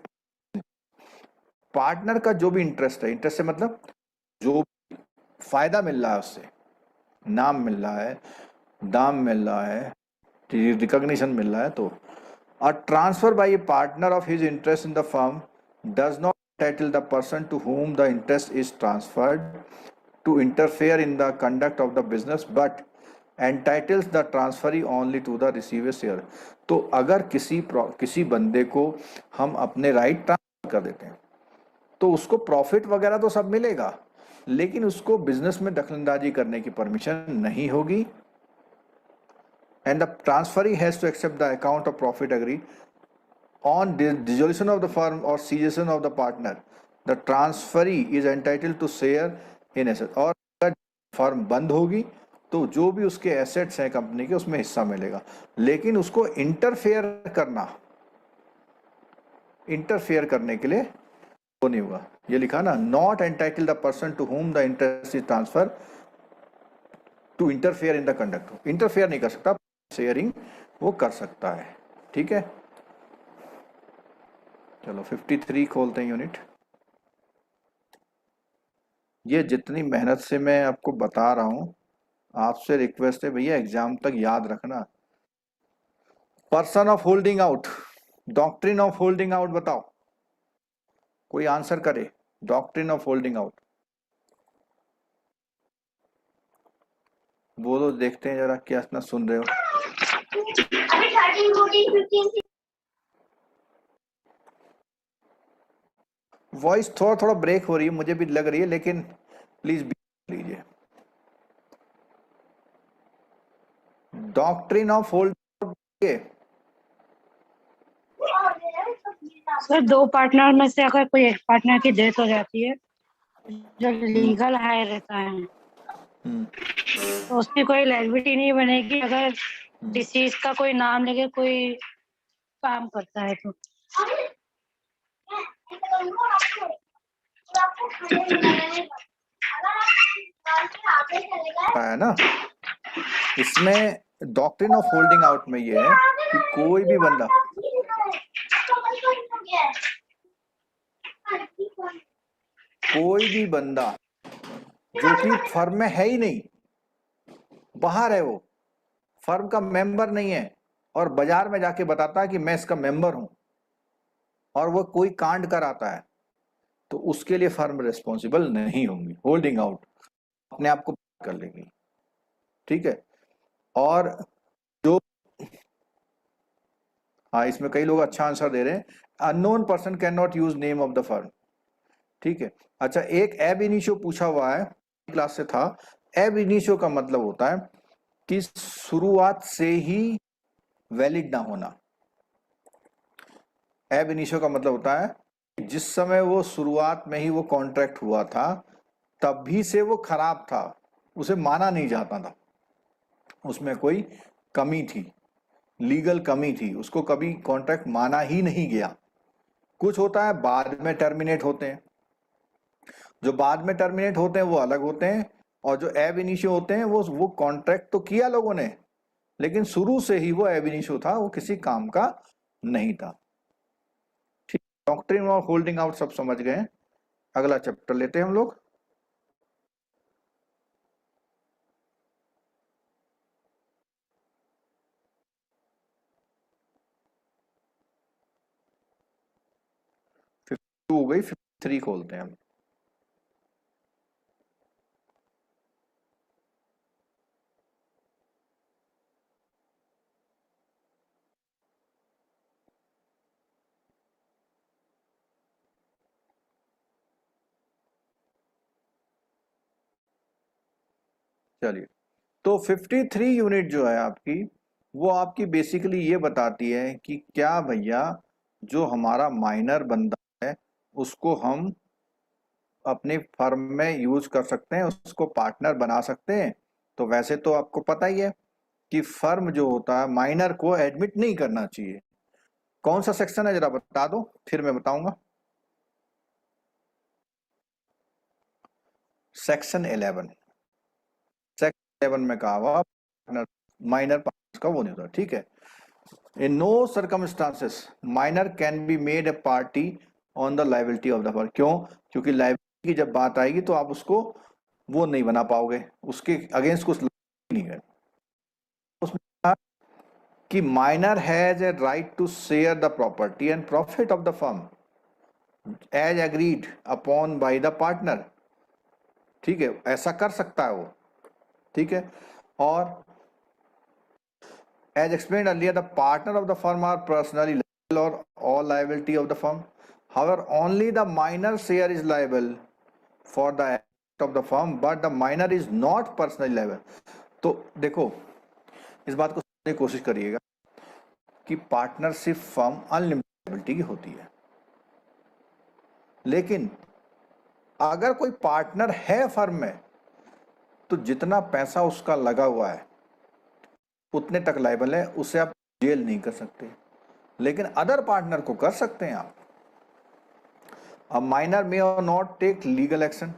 partner का जो भी इंटरेस्ट है, इंटरेस्ट से मतलब जो फायदा मिल रहा है उससे, नाम मिल रहा है, दाम मिल रहा है, रिकॉग्निशन मिल रहा है, तो a transfer by a partner of his interest in the firm does not entitle the person to whom the interest is transferred to interfere in the conduct of the business but entitles the transferee only to the receiver share। तो अगर किसी बंदे को हम अपने राइट ट्रांसफर कर देते हैं तो उसको प्रॉफिट वगैरह तो सब मिलेगा, लेकिन उसको बिजनेस में दखलंदाजी करने की परमिशन नहीं होगी। And the transferee has to accept the account of profit agreed on dissolution of the firm or cessation of the partner. The transferee is entitled to share in asset। और अगर फर्म बंद होगी तो जो भी उसके एसेट्स हैं कंपनी के, उसमें हिस्सा मिलेगा, लेकिन उसको इंटरफेयर करने के लिए वो नहीं होगा। ये लिखा ना, not entitle the person to whom the interest is transfer to interfere in the conduct. Interfere नहीं कर सकता, शेयरिंग वो कर सकता है। ठीक है, चलो 53 खोलते हैं यूनिट। ये जितनी मेहनत से मैं आपको बता रहा हूं, आपसे रिक्वेस्ट है भैया एग्जाम तक याद रखना। Person of holding out, doctrine of holding out बताओ, कोई आंसर करे। डॉक्ट्रिन ऑफ होल्डिंग आउट बोलो, देखते हैं जरा क्या इतना सुन रहे हो। अभी 13, 14, 15 वॉइस थोड़ा थोड़ा ब्रेक हो रही है, मुझे भी लग रही है, लेकिन प्लीज लीजिए। डॉक्ट्रिन ऑफ होल्डिंग, सर दो पार्टनर में से अगर कोई एक पार्टनर की डेथ हो जाती है, जो लीगल हायर रहता है, तो उसकी कोई लायबिलिटी नहीं बनेगी अगर डिसीज का कोई नाम लेके कोई काम करता है तो। है ना, इसमें डॉक्ट्रिन ऑफ होल्डिंग आउट में ये है कि कोई भी बंदा जो कि फर्म में है ही नहीं, बाहर है, वो फर्म का मेंबर नहीं है, और बाजार में जाके बताता है कि मैं इसका मेंबर हूं, और वो कोई कांड कराता है, तो उसके लिए फर्म रिस्पॉन्सिबल नहीं होंगी। होल्डिंग आउट अपने आप को कर लेगी। ठीक है, और जो हाँ, इसमें कई लोग अच्छा आंसर दे रहे हैं, unknown person can not use name of the firm. ठीक है, अच्छा, एक एब इनिशियो पूछा हुआ है, क्लास से था। एब इनिशियो का मतलब होता है कि शुरुआत से ही वैलिड ना होना। एब इनिशियो का मतलब होता है जिस समय वो शुरुआत में ही वो कॉन्ट्रैक्ट हुआ था, तभी से वो खराब था, उसे माना नहीं जाता था, उसमें कोई कमी थी, लीगल कमी थी, उसको कभी कॉन्ट्रैक्ट माना ही नहीं गया। कुछ होता है बाद में टर्मिनेट होते हैं, जो बाद में टर्मिनेट होते हैं वो अलग होते हैं, और जो एब इनिशियो होते हैं वो कॉन्ट्रैक्ट तो किया लोगों ने, लेकिन शुरू से ही वो एब इनिशियो था, वो किसी काम का नहीं था। ठीक, डॉक्ट्रिन ऑफ होल्डिंग आउट सब समझ गए। अगला चैप्टर लेते हैं हम लोग। 52 हो गई, 53 खोलते हैं हम। चलिए, तो 53 यूनिट जो है आपकी, वो आपकी बेसिकली ये बताती है कि क्या भैया जो हमारा माइनर बंदा है उसको हम अपने फर्म में यूज कर सकते हैं, उसको पार्टनर बना सकते हैं। तो वैसे तो आपको पता ही है कि फर्म जो होता है माइनर को एडमिट नहीं करना चाहिए। कौन सा सेक्शन है जरा बता दो, फिर मैं बताऊंगा। सेक्शन 11, सेक्शन 11 में कहा हुआ माइनर पार्टनर्स का वो नहीं होता, ठीक है। In no circumstances minor can be made a party on the liability of the firm. क्यों? क्योंकि लायबिलिटी की जब बात आएगी तो आप उसको वो नहीं बना पाओगे, उसके अगेंस्ट कुछ नहीं है। उसमें कहा कि minor has a right to share the property and profit of the firm as agreed upon by the partner. ठीक है, ऐसा कर सकता है वो, ठीक है। और as explained earlier, the partner of the firm are personally liable or all liability of the firm. However, only the minor share is liable for the act of the firm, but the minor is not personally liable. तो देखो, इस बात को समझने की कोशिश करिएगा कि पार्टनरशिप फर्म अनलिमिटेड की होती है, लेकिन अगर कोई पार्टनर है फर्म में तो जितना पैसा उसका लगा हुआ है उतने तक लायबल है, उसे आप जेल नहीं कर सकते, लेकिन अदर पार्टनर को कर सकते हैं आप। अब माइनर मे और नॉट टेक लीगल एक्शन,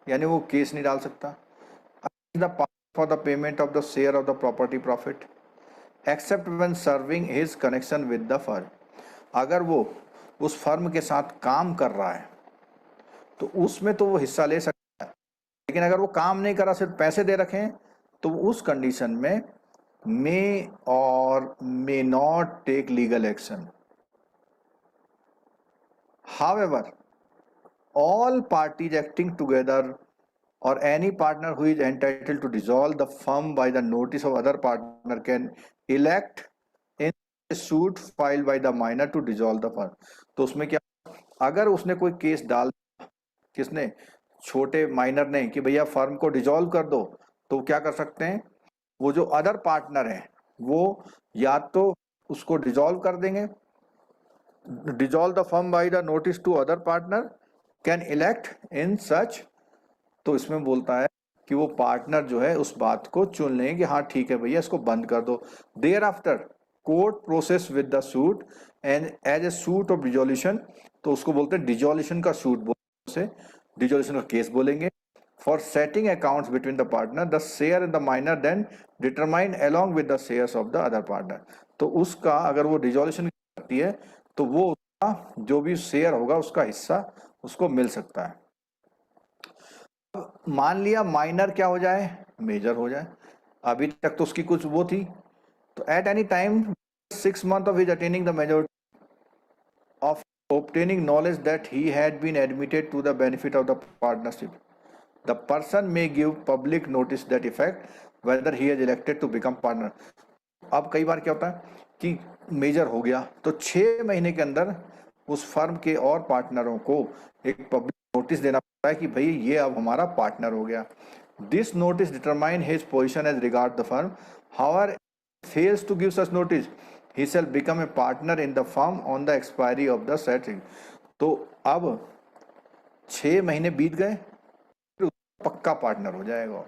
यानी वो केस नहीं डाल सकता for the payment of the share of the property profit except when serving his connection with the firm. अगर वो उस फर्म के साथ काम कर रहा है तो उसमें तो वो हिस्सा ले सकता है, लेकिन अगर वो काम नहीं कर रहा, सिर्फ पैसे दे रखे हैं, तो उस कंडीशन में may or may not take legal action. However, all parties acting together or any partner who is entitled to dissolve the firm by the notice of other partner can elect in a suit filed by the minor to dissolve the firm. तो उसमें क्या, अगर उसने कोई केस डाल, किसने, छोटे माइनर ने, कि भैया फर्म को डिसॉल्व कर दो, तो क्या कर सकते हैं, वो जो अदर पार्टनर है वो या तो उसको डिसॉल्व कर देंगे, dissolve the firm by the notice to other partner can elect in such. तो इसमें बोलता है कि वो पार्टनर जो है उस बात को चुन लेंगे कि हाँ ठीक है भैया इसको बंद कर दो। There after court process with the suit and as a suit of dissolution, तो उसको बोलते हैं डिजोल्यूशन का सूट, बोलते डिजोल्यूशन का केस बोलेंगे। For setting accounts between the partner, the share in the minor then determined along with the shares of the other partner. तो उसका अगर वो डिजोल्यूशन करती है तो वो उसका जो भी शेयर होगा उसका हिस्सा उसको मिल सकता है। मान लिया माइनर क्या हो जाए, मेजर हो जाए। अभी तक तो उसकी कुछ वो थी, तो at any time 6 months of his attaining the majority of obtaining knowledge that he had been admitted to the benefit of the partnership, the person may give public notice that effect whether he is elected to become partner. अब कई बार क्या होता है कि मेजर हो गया तो 6 महीने के अंदर उस फर्म के और पार्टनरों को एक पब्लिक नोटिस देना पड़ता है कि भाई ये अब हमारा पार्टनर हो गया। This notice determine his position as regard the firm, however fails to give such notice he shall become a partner in the firm on the expiry of the set. तो अब 6 महीने बीत गए, पक्का पार्टनर हो जाएगा,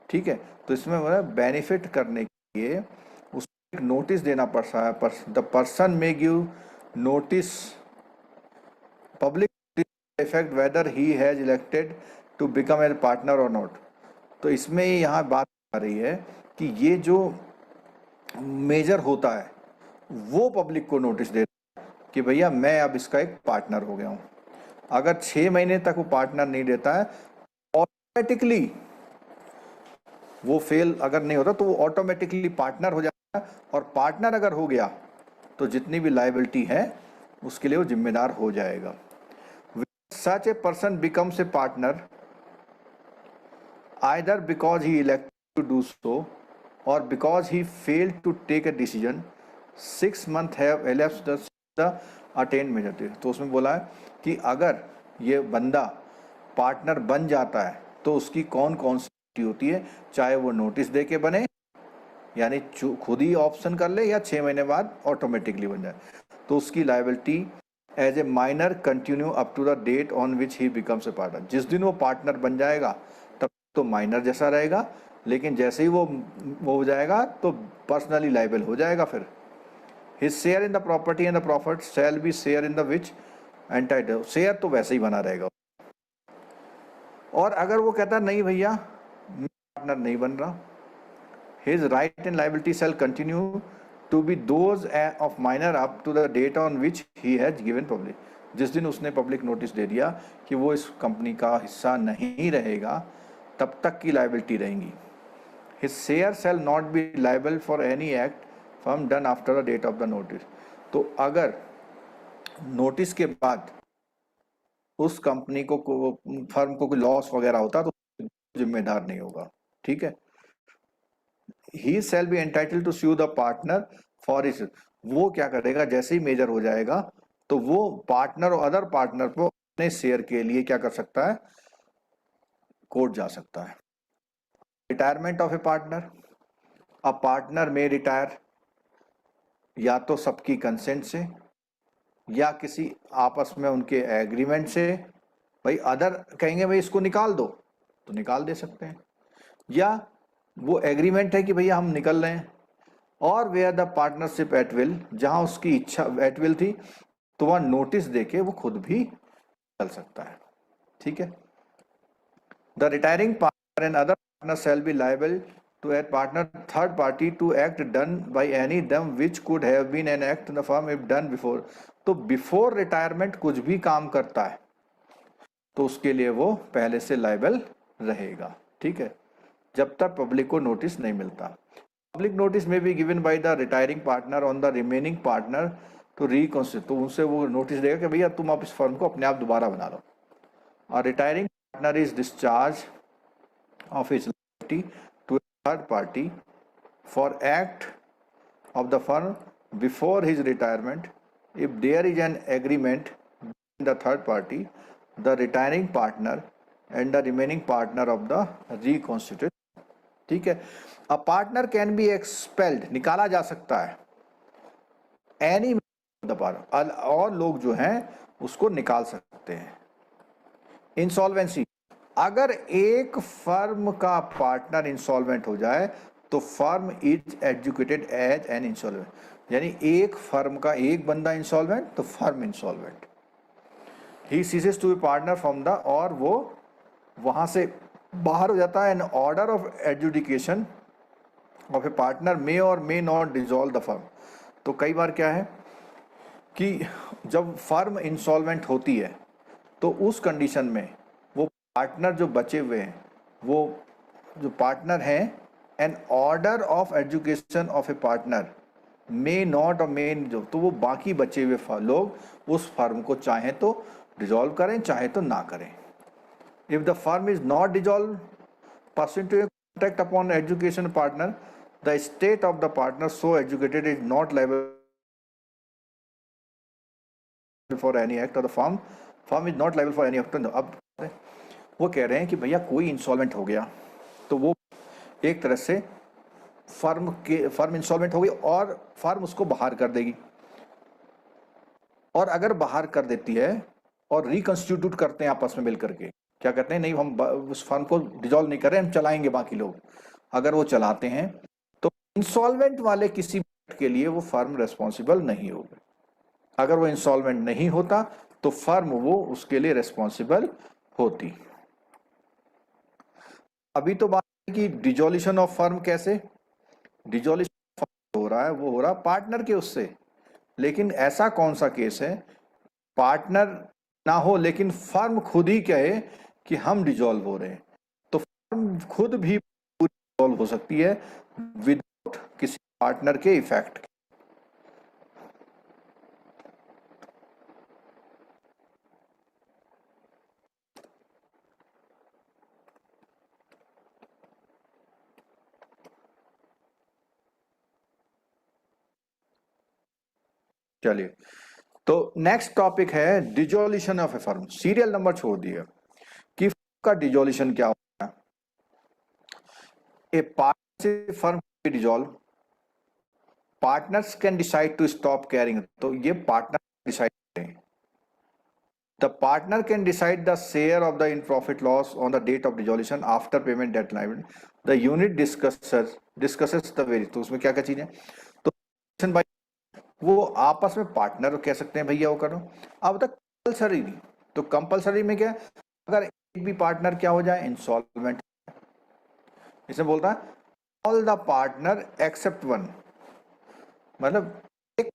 ठीक है। तो इसमें बेनिफिट करने के लिए उसको एक नोटिस देना पड़ता है, the person may give notice public effect whether he has elected to become a partner or not. तो इसमें यहाँ बात आ रही है कि ये जो मेजर होता है वो पब्लिक को नोटिस देता है कि भैया मैं अब इसका एक पार्टनर हो गया हूँ। अगर 6 महीने तक वो पार्टनर नहीं देता है, ऑटोमेटिकली वो फेल अगर नहीं होता तो वो ऑटोमेटिकली पार्टनर हो जाता है, और पार्टनर अगर हो गया तो जितनी भी लायबिलिटी है उसके लिए वो जिम्मेदार हो जाएगा। such a person becomes a partner either because he elected to do so or because he failed to take a decision, 6 months have elapsed the attained majority। तो उसमें बोला है कि अगर ये बंदा पार्टनर बन जाता है तो उसकी कौन कौन सी होती है, चाहे वो नोटिस दे के बने, यानी खुद ही ऑप्शन कर ले, या 6 महीने बाद ऑटोमेटिकली बन जाए, तो उसकी liability as a minor continue up to the date on which he becomes a partner. जिस दिन वो पार्टनर बन जाएगा तब तो माइनर जैसा रहेगा, लेकिन जैसे ही वो हो जाएगा तो पर्सनली लायबल हो जाएगा। फिर his share in the property and the profit shall be share in the which entitle, share तो वैसे ही बना रहेगा। और अगर वो कहता नहीं भैया मैं पार्टनर नहीं बन रहा, his right and liability shall continue to be those of minor up to the date on which he has given public। जिस दिन उसने पब्लिक नोटिस दे दिया कि वो इस कंपनी का हिस्सा नहीं रहेगा तब तक की लायबिलिटी रहेंगी। his share shall not be liable for any act firm done after the date of the notice। तो अगर नोटिस के बाद उस कंपनी को फर्म को कोई लॉस वगैरह होता तो जिम्मेदार नहीं होगा, ठीक है। He shall be entitled to sue the partner for his, वो क्या करेगा जैसे ही मेजर हो जाएगा तो वो पार्टनर और अदर पार्टनर को अपने शेयर के लिए क्या कर सकता है, कोर्ट जा सकता है। Retirement of a partner, a partner में रिटायर या तो सबकी कंसेंट से या किसी आपस में उनके एग्रीमेंट से। भाई अदर कहेंगे भाई इसको निकाल दो तो निकाल दे सकते हैं, या वो एग्रीमेंट है कि भैया हम निकल रहे हैं, और where the partnership at will, जहां उसकी इच्छा एट विल थी तो वह नोटिस देके वो खुद भी चल सकता है, ठीक है। The retiring partner and other partner shall be liable to a partner third party to act done by any them which could have been an act in the firm if done before. तो बिफोर रिटायरमेंट कुछ भी काम करता है तो उसके लिए वो पहले से लायबल रहेगा, ठीक है, जब तक पब्लिक को नोटिस नहीं मिलता। Public notice may be given by the retiring partner on the remaining partner to reconstitute, तो उनसे वो नोटिस देगा कि भैया तुम आप इस फर्म को अपने आप दोबारा बना लो। और retiring partner is discharge of his liability to third party for act of the firm before his retirement if there is an agreement in the third party, the retiring partner and the remaining partner of the reconstitute, ठीक है। A partner can be expelled, निकाला जा सकता है, एनी और लोग जो हैं उसको निकाल सकते हैं। इंसॉल्वेंसी, अगर एक फर्म का पार्टनर इंसॉल्वेंट हो जाए तो firm is adjudicated as an insolvent, यानी एक फर्म का एक बंदा इंसॉल्वेंट तो firm insolvent. He ceases to be partner from the, और वो वहां से बाहर हो जाता है। An order of adjudication of a partner may और may not dissolve the firm. तो कई बार क्या है कि जब फर्म इंसॉल्वेंट होती है तो उस कंडीशन में वो पार्टनर जो बचे हुए हैं, वो जो पार्टनर हैं, an order of education of a partner may not or may जो, तो वो बाकी बचे हुए लोग उस फर्म को चाहें तो डिसॉल्व करें चाहे तो ना करें। If the firm is not dissolved pursuant to a contract upon education partner, the estate of the partner so educated is not liable for any act of the firm. Firm is not liable for any act of the, अब वो कह रहे हैं कि भैया कोई इंसॉल्वेंट हो गया तो वो एक तरह से फर्म इंसॉल्वेंट हो गई और फर्म उसको बाहर कर देगी, और अगर बाहर कर देती है और रिकंस्टिट्यूट करते हैं आपस में मिल करके, क्या कहते हैं नहीं हम उस फर्म को डिसॉल्व नहीं कर रहे, हम चलाएंगे बाकी लोग, अगर वो चलाते हैं तो इंसॉल्वेंट वाले किसी के लिए वो फर्म रेस्पॉन्सिबल नहीं होगा। अगर वो इंसॉल्वेंट नहीं होता तो फर्म वो उसके लिए रेस्पॉन्सिबल होती। अभी तो बात है कि डिसॉल्यूशन ऑफ फर्म कैसे, डिसॉल्यूशन हो रहा है वो हो रहा पार्टनर के उससे, लेकिन ऐसा कौन सा केस है पार्टनर ना हो लेकिन फर्म खुद ही कहे कि हम डिसॉल्व हो रहे हैं, तो फर्म खुद भी डिसॉल्व हो सकती है विदाउट किसी पार्टनर के इफेक्ट। चलिए, तो नेक्स्ट टॉपिक है dissolution of a firm. Serial number छोड़ दिया कि का डिजोल्यूशन क्या होता है। A partnership firm dissolve, partners can decide to stop carrying, तो ये पार्टनर डिसाइड करें। The partner can decide the share of the in profit loss on the date of dissolution after payment deadline. The unit discusses the very, तो उसमें क्या क्या चीजें, तो भाई वो आपस में पार्टनर कह सकते हैं भैया वो करो। अब तक कंपल्सरी नहीं, तो कंपल्सरी में क्या, अगर एक भी पार्टनर क्या हो जाए इंसॉल्वेंट, इसमें बोलता है all the partner except one, मतलब एक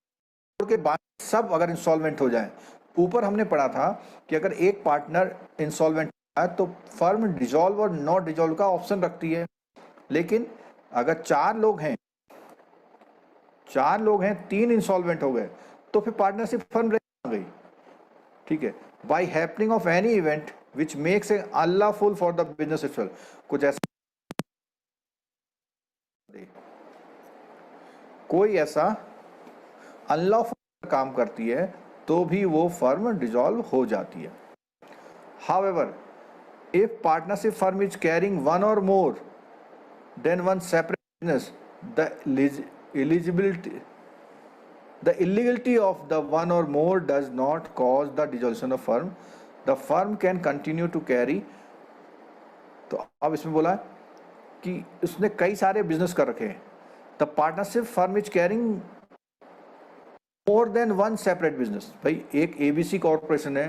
के बाद सब अगर इंसॉल्वेंट हो जाए। ऊपर हमने पढ़ा था कि अगर एक पार्टनर इंसॉल्वेंट है तो फर्म डिसॉल्व और नॉट डिसॉल्व का ऑप्शन रखती है, लेकिन अगर चार लोग हैं, तीन इंसॉल्वेंट हो गए, तो फिर पार्टनरशिप फर्म रह गई। ठीक है, by happening of any event which makes a unlawful for the business itself, कुछ ऐसा कोई ऐसा अनलॉफुल काम करती है तो भी वो फर्म डिसॉल्व हो जाती है। However if partnership firm is carrying one और more than one separate business, the illegality of the one or more does not cause the dissolution of firm. The firm can continue to carry, तो अब इसमें बोला कि उसने कई सारे बिजनेस कर रखे हैं। The partnership firm is carrying more than one separate business, भाई एक एबीसी कॉर्पोरेशन है,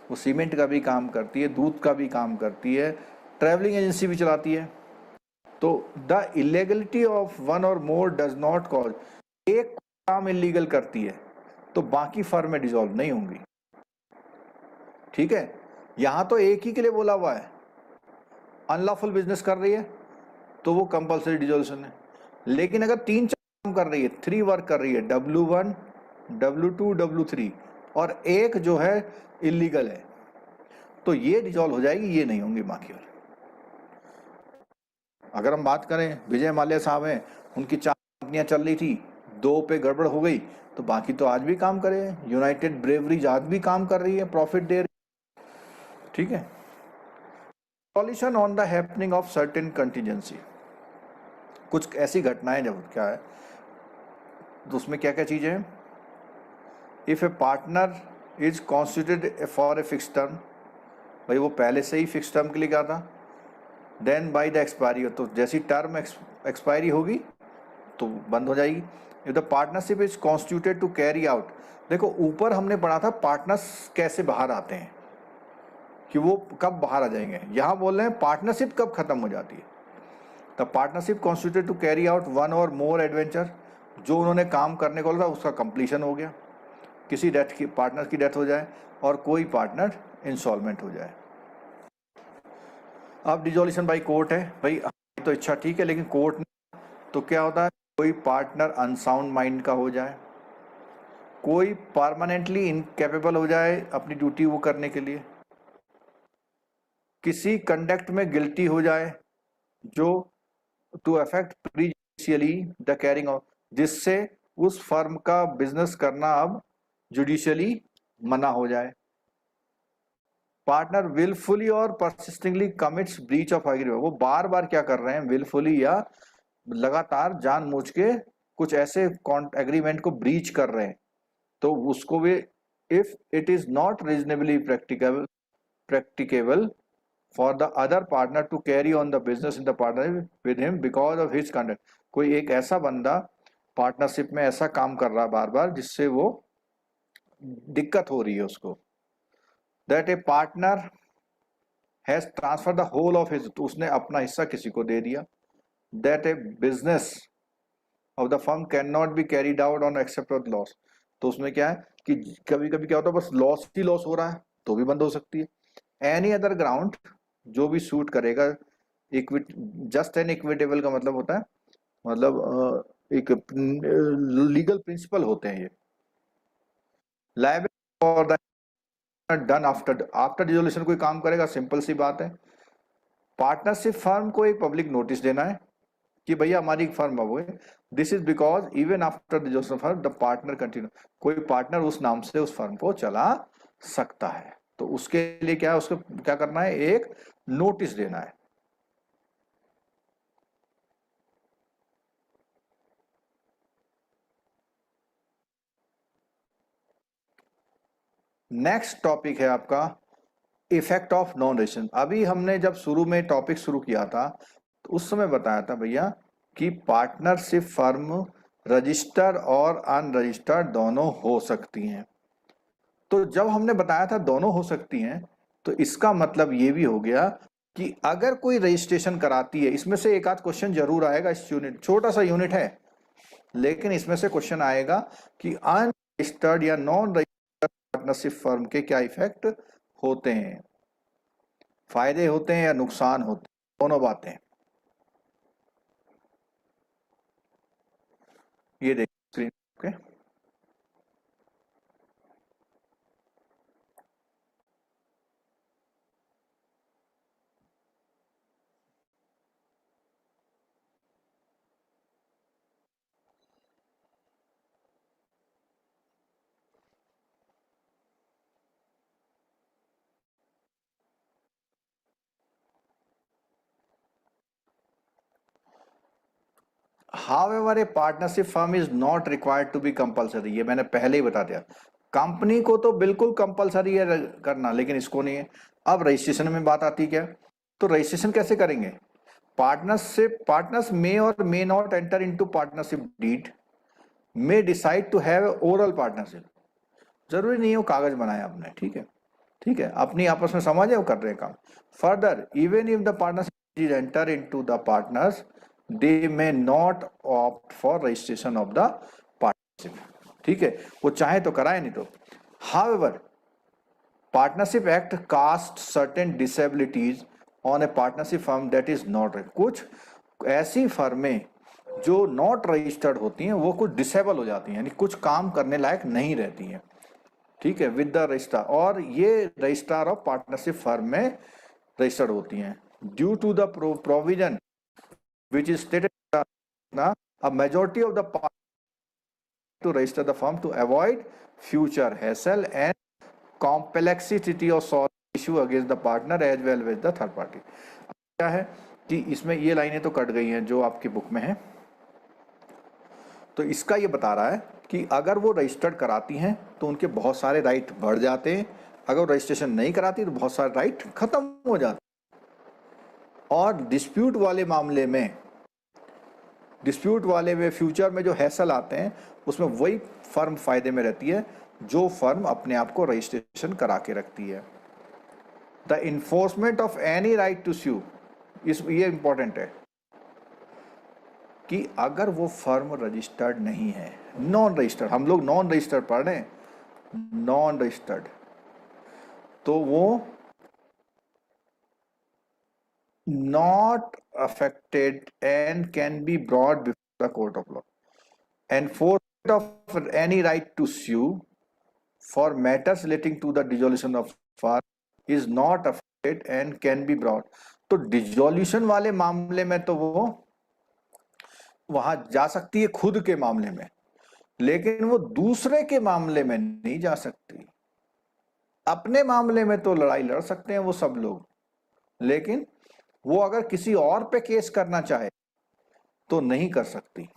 वो सीमेंट का भी काम करती है, दूध का भी काम करती है, ट्रैवलिंग एजेंसी भी चलाती है। तो द इलीगलिटी ऑफ वन और मोर डज नॉट कॉज, एक काम इलीगल करती है तो बाकी फर्म में डिसॉल्व नहीं होंगी। ठीक है, यहां तो एक ही के लिए बोला हुआ है, अनलॉफुल बिजनेस कर रही है तो वो कंपल्सरी डिसॉल्यूशन है। लेकिन अगर तीन चार काम कर रही है, 3 वर्क कर रही है, W1 W2 W3, और एक जो है इलीगल है, तो ये डिसॉल्व हो जाएगी, ये नहीं होंगी बाकी वाले। अगर हम बात करें विजय माल्या साहब हैं, उनकी 4 कंपनियां चल रही थी, 2 पे गड़बड़ हो गई, तो बाकी तो आज भी काम कर रहे हैं। यूनाइटेड ब्रेवरीज आज भी काम कर रही है, प्रॉफिट दे रही है। ठीक है, solution on the happening of certain contingency, कुछ ऐसी घटनाएं जब क्या है तो उसमें क्या क्या चीजें हैं। If a partner is constituted for a fix term, भाई वो पहले से ही फिक्स टर्म के लिए कहा था, देन बाय द एक्सपायरी, तो जैसी टर्म एक्सपायरी होगी तो बंद हो जाएगी। If the partnership is constituted to carry out, देखो ऊपर हमने पढ़ा था पार्टनर्स कैसे बाहर आते हैं, कि वो कब बाहर आ जाएंगे, यहां बोल रहे हैं पार्टनरशिप कब खत्म हो जाती है। The partnership constituted to carry out one और मोर एडवेंचर, जो उन्होंने काम करने को था उसका कंप्लीशन हो गया, किसी डेथ की पार्टनर की डेथ हो जाए और कोई पार्टनर इंसॉल्वेंट हो जाए। अब डिसॉल्यूशन बाय कोर्ट है, भाई तो इच्छा ठीक है, लेकिन कोर्ट ने तो क्या होता है, कोई पार्टनर अनसाउंड माइंड का हो जाए, कोई परमानेंटली इनकेपेबल हो जाए अपनी ड्यूटी वो करने के लिए, किसी कंडक्ट में गिल्टी हो जाए जो to affect prejudicially the carrying of, जिससे उस फर्म का बिजनेस करना अब जुडिशियली मना हो जाए। पार्टनर विलफुली और परसिस्टिंगली कमिट्स ब्रीच ऑफ एग्रीमेंट, वो बार बार क्या कर रहे हैं, विलफुली या लगातार जानबूझ के कुछ ऐसे एग्रीमेंट को ब्रीच कर रहे हैं, तो उसको भी if it is not reasonably practicable for the other partner to carry on the business in the partnership with him because of his conduct, कोई एक ऐसा बंदा पार्टनरशिप में ऐसा काम कर रहा है बार बार जिससे वो दिक्कत हो रही है उसको, that a partner has transfer the whole of his, तो उसने अपना हिस्सा किसी को दे दिया, that a business of the firm can not be carried out on except of loss, तो उसमें क्या है कि कभी कभी क्या होता है बस लॉस ही लॉस हो रहा है तो भी बंद हो सकती है। एनी अदर ग्राउंड, जो भी सूट करेगा, जस्ट एन इक्विटेबल का मतलब होता है, मतलब एक लीगल प्रिंसिपल होते हैं ये। Liability for the done after dissolution, कोई काम करेगा, सिंपल सी बात है, पार्टनरशिप फर्म को एक पब्लिक नोटिस देना है कि भैया हमारी फर्म अब हुए, this is because even after the dissolution firm the partner continue, कोई पार्टनर उस नाम से उस फर्म को चला सकता है। तो उसके लिए क्या है, उसको क्या करना है, एक नोटिस देना है। नेक्स्ट टॉपिक है आपका इफेक्ट ऑफ नॉन रजिस्ट्रेशन। अभी हमने जब शुरू में टॉपिक शुरू किया था तो उस समय बताया था भैया कि पार्टनरशिप फर्म रजिस्टर्ड और अनरजिस्टर्ड दोनों हो सकती हैं। तो जब हमने बताया था दोनों हो सकती हैं, तो इसका मतलब ये भी हो गया कि अगर कोई रजिस्ट्रेशन कराती है, इसमें से एक आध क्वेश्चन जरूर आएगा, इस यूनिट छोटा सा यूनिट है लेकिन इसमें से क्वेश्चन आएगा कि अनरजिस्टर्ड या नॉन रजिस्टर्ड पार्टनरशिप फर्म के क्या इफेक्ट होते हैं, फायदे होते हैं या नुकसान होते हैं, दोनों बातें। ये देखिए स्क्रीन पे, however a partnership firm is not required to be compulsory, ये मैंने पहले ही बता दिया। कंपनी को तो बिल्कुल कंपलसरी है करना, लेकिन इसको नहीं है। अब रजिस्ट्रेशन में बात आती क्या, तो रजिस्ट्रेशन कैसे करेंगे, पार्टनर्स मे और may not enter into partnership deed, may decide to have oral partnership, जरूरी नहीं हो कागज बनाए आपने, ठीक है, ठीक है, अपनी आपस में समझ है वो कर रहे हैं काम। Further even if the partnership is enter into the partners they may not opt for registration of the partnership, ठीक है, वो चाहे तो कराए नहीं तो। However partnership act cast certain disabilities on a partnership firm that is not, कुछ ऐसी फर्में जो नॉट रजिस्टर्ड होती हैं वो कुछ डिसेबल हो जाती हैं, यानी कुछ काम करने लायक नहीं रहती हैं, ठीक है, विद द रजिस्ट्रार, और ये रजिस्ट्रार ऑफ पार्टनरशिप फर्म में रजिस्टर्ड होती हैं due to the provision which is stated a majority of the parties to register the firm to avoid future hassle and complexity of solving issue against the partner as well as the third party। क्या है कि इसमें ये लाइनें तो कट गई हैं जो आपकी बुक में है, तो इसका ये बता रहा है कि अगर वो रजिस्टर्ड कराती हैं तो उनके बहुत सारे राइट बढ़ जाते हैं, अगर रजिस्ट्रेशन नहीं कराती तो बहुत सारे राइट खत्म हो जाते हैं। और डिस्प्यूट वाले में फ्यूचर में जो हैसल आते हैं उसमें वही फर्म फायदे में रहती है जो फर्म अपने आप को रजिस्ट्रेशन करा के रखती है। The enforcement of any right to sue, ये इंपॉर्टेंट है कि अगर वो फर्म रजिस्टर्ड नहीं है, नॉन रजिस्टर्ड, हम लोग नॉन रजिस्टर्ड पढ़ रहे हैं, नॉन रजिस्टर्ड, तो वो not affected and can be brought before the court of law. Enforcement of any right to sue for matters relating to the dissolution of firm is not affected and can be brought। तो डिसोल्यूशन वाले मामले में तो वो वहां जा सकती है खुद के मामले में, लेकिन वो दूसरे के मामले में नहीं जा सकती। अपने मामले में तो लड़ाई लड़ सकते हैं वो सब लोग, लेकिन वो अगर किसी और पे केस करना चाहे तो नहीं कर सकती।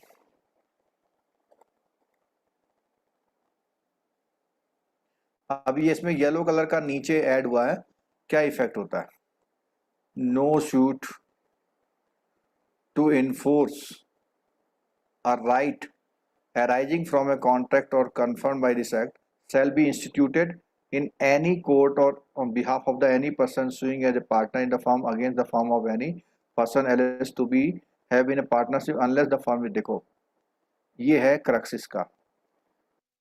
अभी इसमें येलो कलर का नीचे ऐड हुआ है, क्या इफेक्ट होता है, no suit to enforce a right arising from a contract or confirmed by this act shall be instituted in any court or on behalf of the any person suing as a partner in the firm against the firm of any person alleged to be have been a partnership unless the firm with, देखो ये है क्रक्स का,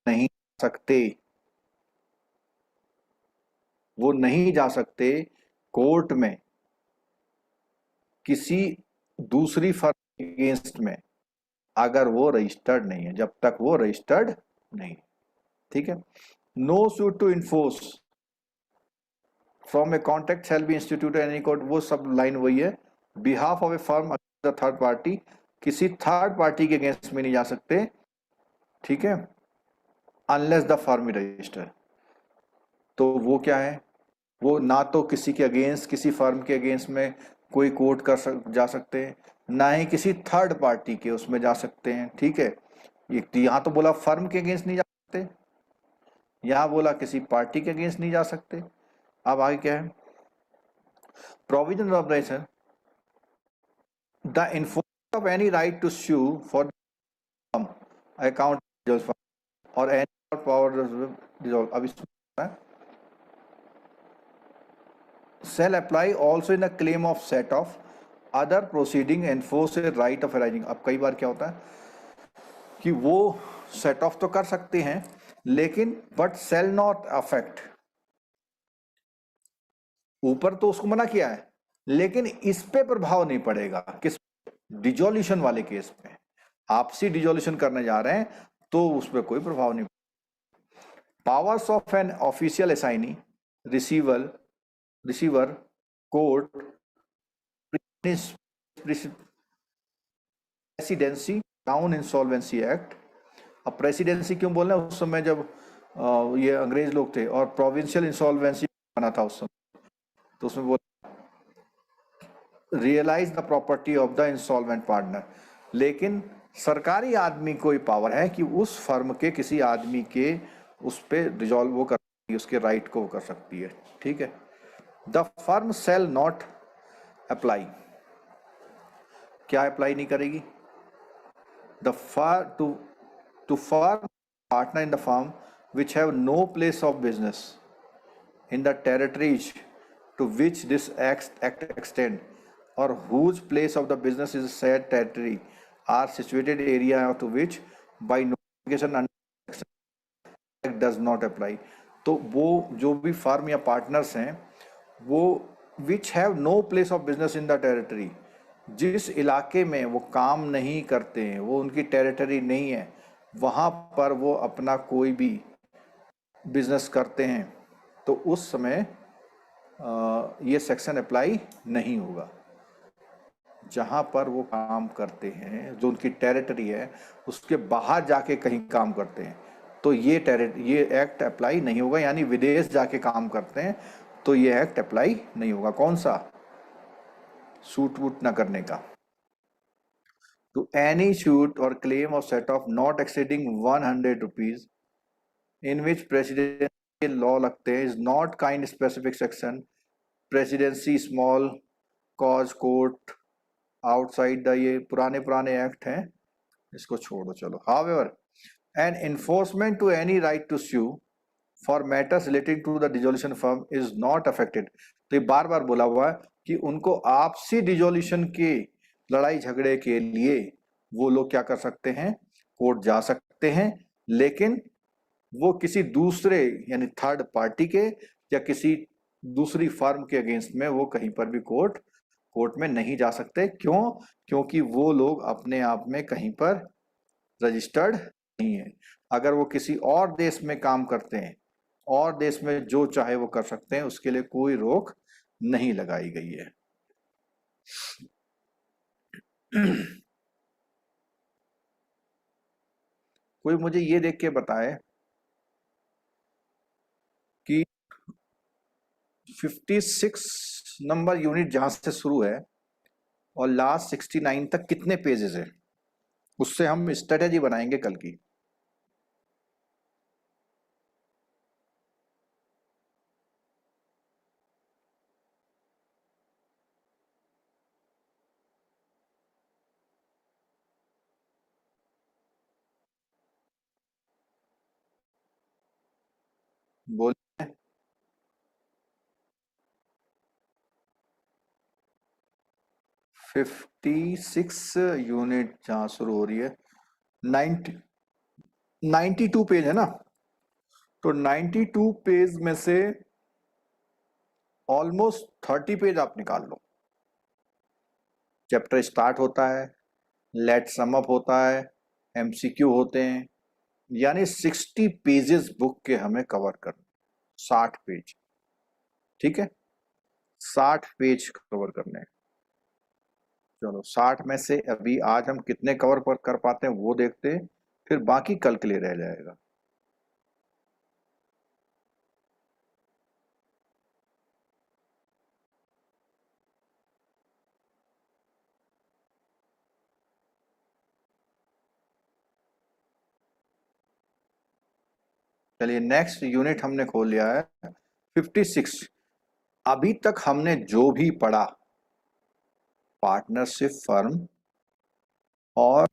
नहीं सकते, वो नहीं जा सकते कोर्ट में किसी दूसरी फर्म अगेंस्ट में अगर वो रजिस्टर्ड नहीं है, जब तक वो रजिस्टर्ड नहीं, ठीक है। No suit to enforce from a contract shall be instituted any court, वो सब लाइन वही है, behalf of a firm the third party किसी थर्ड पार्टी के अगेंस्ट में नहीं जा सकते, ठीक है, अनलेस द फर्म रजिस्टर। तो वो क्या है, वो ना तो किसी के अगेंस्ट, किसी फर्म के अगेंस्ट में कोई कोर्ट जा सकते हैं, ना ही किसी थर्ड पार्टी के उसमें जा सकते हैं, ठीक है। यहाँ तो बोला फर्म के अगेंस्ट नहीं जा सकते, यहाँ बोला किसी पार्टी के अगेंस्ट नहीं जा सकते। अब आगे क्या है, provision of the enforcement of any right to sue for account or any power dissolve. अब इसमें shall apply also in a claim of set of other proceeding enforce a right of arising। अब कई बार क्या होता है कि वो सेट ऑफ तो कर सकते हैं लेकिन बट shall not affect, ऊपर तो उसको मना किया है लेकिन इस पे प्रभाव नहीं पड़ेगा, किस, डिजोल्यूशन वाले केस पे, आपसी डिजोल्यूशन करने जा रहे हैं तो उस पर कोई प्रभाव नहीं। Powers of an official assignee, receiver, court, presidency, town insolvency act. अब प्रेसिडेंसी क्यों बोल रहे हैं, उस समय जब ये अंग्रेज लोग थे और प्रोविंशियल इंसॉल्वेंसी बना था उस समय, तो उसमें बोल realise the property of the insolvent partner. लेकिन सरकारी आदमी को ही पावर है कि उस फर्म के किसी आदमी के उस पे डिजॉल्व वो कर सकती है, उसके राइट को वो कर सकती है, ठीक है। The firm shall not apply, क्या अप्लाई नहीं करेगी, the to firm partner in the firm which have no place of business in the territories to which this act extend or whose place of the business is said territory are situated area to which by notification under does not apply। तो वो जो भी फर्म या पार्टनर्स हैं वो which have no place of business in the territory, जिस इलाके में वो काम नहीं करते हैं, वो उनकी टेरिटरी नहीं है, वहाँ पर वो अपना कोई भी बिजनेस करते हैं तो उस समय ये सेक्शन अप्लाई नहीं होगा। जहाँ पर वो काम करते हैं, जो उनकी टेरिटरी है, उसके बाहर जाके कहीं काम करते हैं तो ये एक्ट अप्लाई नहीं होगा, यानी विदेश जाके काम करते हैं तो ये एक्ट अप्लाई नहीं होगा। कौन सा, सूट वूट ना करने का। To any suit or claim of set off not exceeding 100 rupees in which president के लॉ लगते हैं is not kind specific section presidency small cause court outside the, ये पुराने एक्ट हैं, इसको छोड़ो चलो। However an enforcement to any right to sue for matters relating to the dissolution firm is not affected. तो ये बार बार बोला हुआ है कि उनको आपसी डिजोल्यूशन के लड़ाई झगड़े के लिए वो लोग क्या कर सकते हैं, कोर्ट जा सकते हैं, लेकिन वो किसी दूसरे यानी थर्ड पार्टी के या किसी दूसरी फर्म के अगेंस्ट में वो कहीं पर भी कोर्ट में नहीं जा सकते। क्यों, क्योंकि वो लोग अपने आप में कहीं पर रजिस्टर्ड नहीं है। अगर वो किसी और देश में काम करते हैं, और देश में जो चाहे वो कर सकते हैं, उसके लिए कोई रोक नहीं लगाई गई है। कोई मुझे ये देख के बताए कि 56 नंबर यूनिट जहां से शुरू है और लास्ट 69 तक कितने पेजेस है, उससे हम स्ट्रेटेजी बनाएंगे कल की। बोलिए। 56 यूनिट जहां शुरू हो रही है, 92 पेज है ना, तो 92 पेज में से ऑलमोस्ट 30 पेज आप निकाल लो। चैप्टर स्टार्ट होता है, लेट सम अप होता है, एमसीक्यू होते हैं, यानी 60 पेजेस बुक के हमें कवर करना, 60 पेज, ठीक है, 60 पेज कवर करने हैं। चलो 60 में से अभी आज हम कितने कवर पर कर पाते हैं वो देखते हैं, फिर बाकी कल के लिए रह जाएगा। चलिए नेक्स्ट यूनिट हमने खोल लिया है 56। अभी तक हमने जो भी पढ़ा पार्टनरशिप फर्म और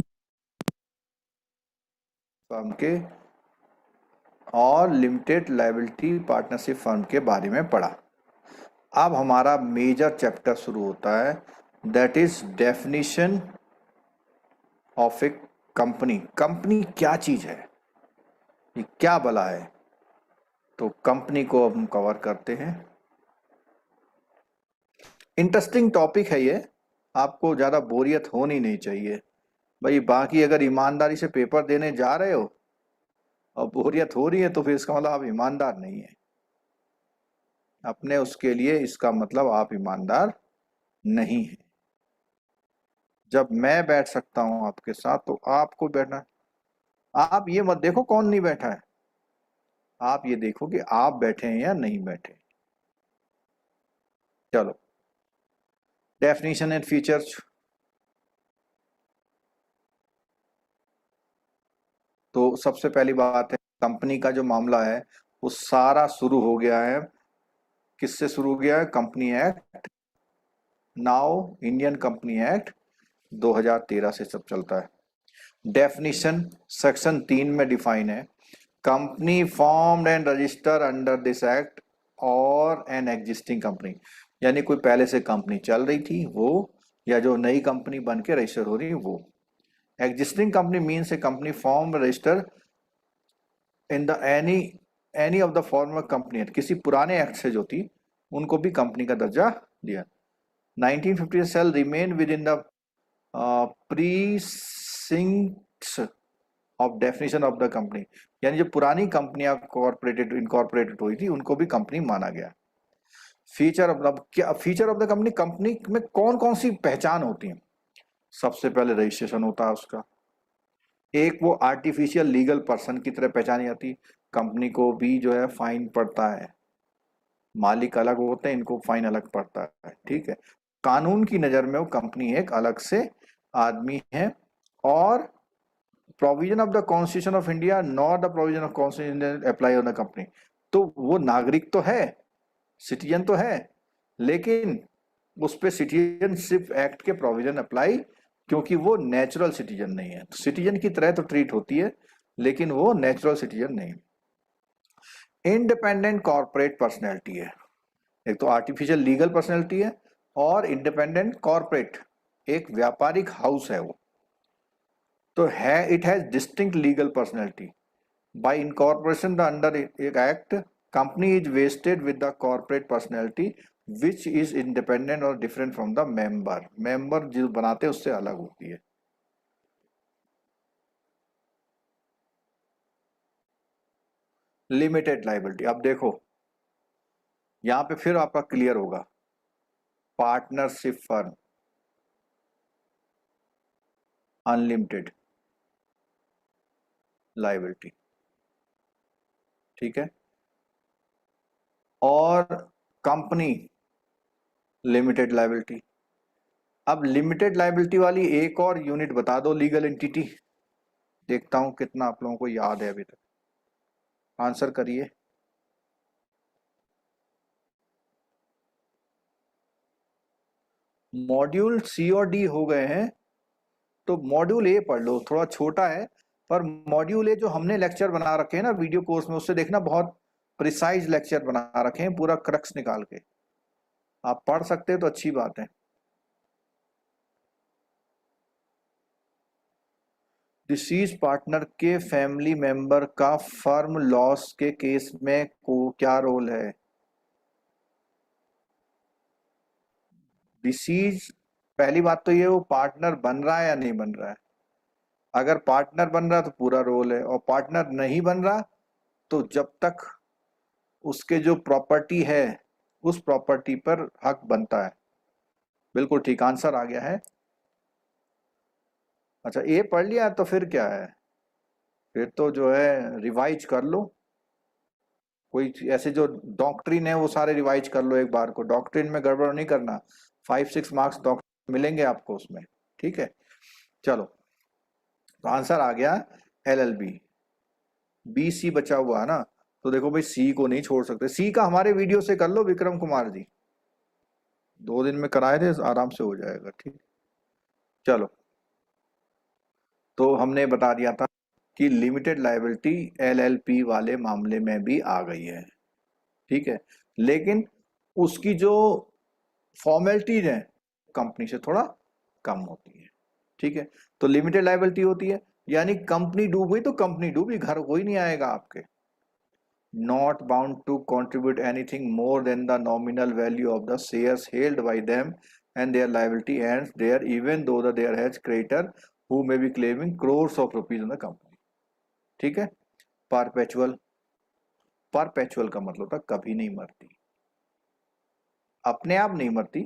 फर्म के और लिमिटेड लायबिलिटी पार्टनरशिप फर्म के बारे में पढ़ा। अब हमारा मेजर चैप्टर शुरू होता है, that is definition of A company. Company क्या चीज है, ये क्या भला है, तो कंपनी को हम कवर करते हैं। इंटरेस्टिंग टॉपिक है ये, आपको ज्यादा बोरियत होनी नहीं चाहिए भाई। बाकी अगर ईमानदारी से पेपर देने जा रहे हो और बोरियत हो रही है तो फिर इसका मतलब आप ईमानदार नहीं है अपने, उसके लिए इसका मतलब आप ईमानदार नहीं है। जब मैं बैठ सकता हूं आपके साथ तो आपको बैठना है। आप ये मत देखो कौन नहीं बैठा है, आप ये देखो कि आप बैठे हैं या नहीं बैठे। चलो डेफिनेशन एंड फीचर्स। तो सबसे पहली बात है, कंपनी का जो मामला है वो सारा शुरू हो गया है, किससे शुरू हो गया है, company act, now Indian company act 2013 से सब चलता है। डेफिनेशन सेक्शन 3 में डिफाइन है, company formed and register under this act और एन एग्जिस्टिंग कंपनी, यानी कोई पहले से कंपनी चल रही थी वो, या जो नई कंपनी बन के रजिस्टर हो रही है वो। Existing company means A company form register in the any of the former company, किसी पुराने एक्ट से जो थी उनको भी कंपनी का दर्जा दिया। 1950 shall remain within the precincts of definition of the company, यानी जो पुरानी कंपनियां इनकॉर्पोरेटेड हुई थी उनको भी कंपनी माना गया। फीचर ऑफ द, क्या feature of the company, company में कौन कौन सी पहचान होती है। सबसे पहले रजिस्ट्रेशन होता है उसका, एक वो आर्टिफिशियल लीगल पर्सन की तरह पहचानी जाती, कंपनी को भी जो है फाइन पड़ता है, मालिक अलग होते हैं, इनको फाइन अलग पड़ता है, ठीक है। कानून की नजर में वो कंपनी एक अलग से आदमी है, और provision of the constitution of India not the provision of constitution apply on the company. तो वो नागरिक तो है, सिटीजन तो है, लेकिन उस पर सिटीजनशिप एक्ट के प्रोविजन अप्लाई, क्योंकि वो नेचुरल सिटीजन नहीं है। तो सिटीजन की तरह तो ट्रीट होती है लेकिन वो नेचुरल सिटीजन नहीं। इंडिपेंडेंट कॉर्पोरेट पर्सनैलिटी है, एक तो आर्टिफिशियल लीगल पर्सनैलिटी है और इंडिपेंडेंट कॉर्पोरेट, एक व्यापारिक हाउस है वो। तो है it has distinct legal personality by incorporation the under act, company is vested with the corporate personality which is independent और different from the member. Member जो बनाते हैं उससे अलग होती है। लिमिटेड लायबिलिटी, अब देखो यहां पे फिर आपका क्लियर होगा, पार्टनरशिप फर्म अनलिमिटेड लायबिलिटी, ठीक है, और कंपनी लिमिटेड लायबिलिटी। अब लिमिटेड लायबिलिटी वाली एक और यूनिट बता दो, लीगल एंटिटी, देखता हूं कितना आप लोगों को याद है अभी तक, आंसर करिए। मॉड्यूल सी और डी हो गए हैं, तो मॉड्यूल ए पढ़ लो, थोड़ा छोटा है, पर मॉड्यूल ए जो हमने लेक्चर बना रखे हैं ना वीडियो कोर्स में, उससे देखना बहुत प्रिसाइज लेक्चर बना रखे हैं, पूरा क्रक्स निकाल के आप पढ़ सकते हैं तो अच्छी बात है। डिसीज पार्टनर के फैमिली मेंबर का फर्म लॉस के केस में क्या रोल है। डिसीज, पहली बात तो ये वो पार्टनर बन रहा है या नहीं बन रहा है। अगर पार्टनर बन रहा है तो पूरा रोल है, और पार्टनर नहीं बन रहा तो जब तक उसके जो प्रॉपर्टी है उस प्रॉपर्टी पर हक बनता है। बिल्कुल ठीक आंसर आ गया है, अच्छा ए पढ़ लिया तो फिर क्या है, फिर तो जो है रिवाइज कर लो, कोई ऐसे जो डॉक्ट्रिन है वो सारे रिवाइज कर लो एक बार को, डॉक्ट्रिन में गड़बड़ नहीं करना, 5-6 मार्क्स डॉक्ट्रिन मिलेंगे आपको उसमें, ठीक है। चलो तो आंसर आ गया LLB, बी सी बचा हुआ है ना, तो देखो भाई सी को नहीं छोड़ सकते, सी का हमारे वीडियो से कर लो विक्रम कुमार जी, 2 दिन में कराए थे, आराम से हो जाएगा, ठीक। चलो तो हमने बता दिया था कि लिमिटेड लायबिलिटी LLP वाले मामले में भी आ गई है, ठीक है, लेकिन उसकी जो फॉर्मेलिटीज है कंपनी से थोड़ा कम होती है, ठीक है। तो लिमिटेड लायबिलिटी होती है, यानी कंपनी डूब गई तो कंपनी डूबी, घर कोई नहीं आएगा आपके। Not bound to contribute anything more than the nominal value of the shares held by them and their liability ends there even though the there has creditor who may be claiming crores of rupees in the company, ठीक है। परपेचुअल, परपेचुअल का मतलब था कभी नहीं मरती, अपने आप नहीं मरती,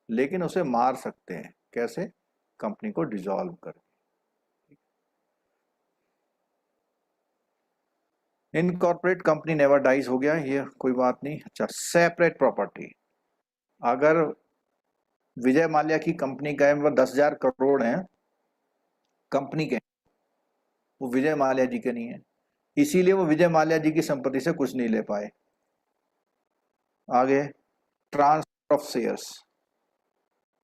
लेकिन उसे मार सकते हैं, कैसे, कंपनी को डिसॉल्व करके। इनकॉर्पोरेट कंपनी नेवर डाइज हो गया, ये कोई बात नहीं। अच्छा सेपरेट प्रॉपर्टी, अगर विजय माल्या की कंपनी का 10,000 करोड़ है कंपनी के, वो विजय माल्या जी के नहीं है, इसीलिए वो विजय माल्या जी की संपत्ति से कुछ नहीं ले पाए। आगे transfer of shares,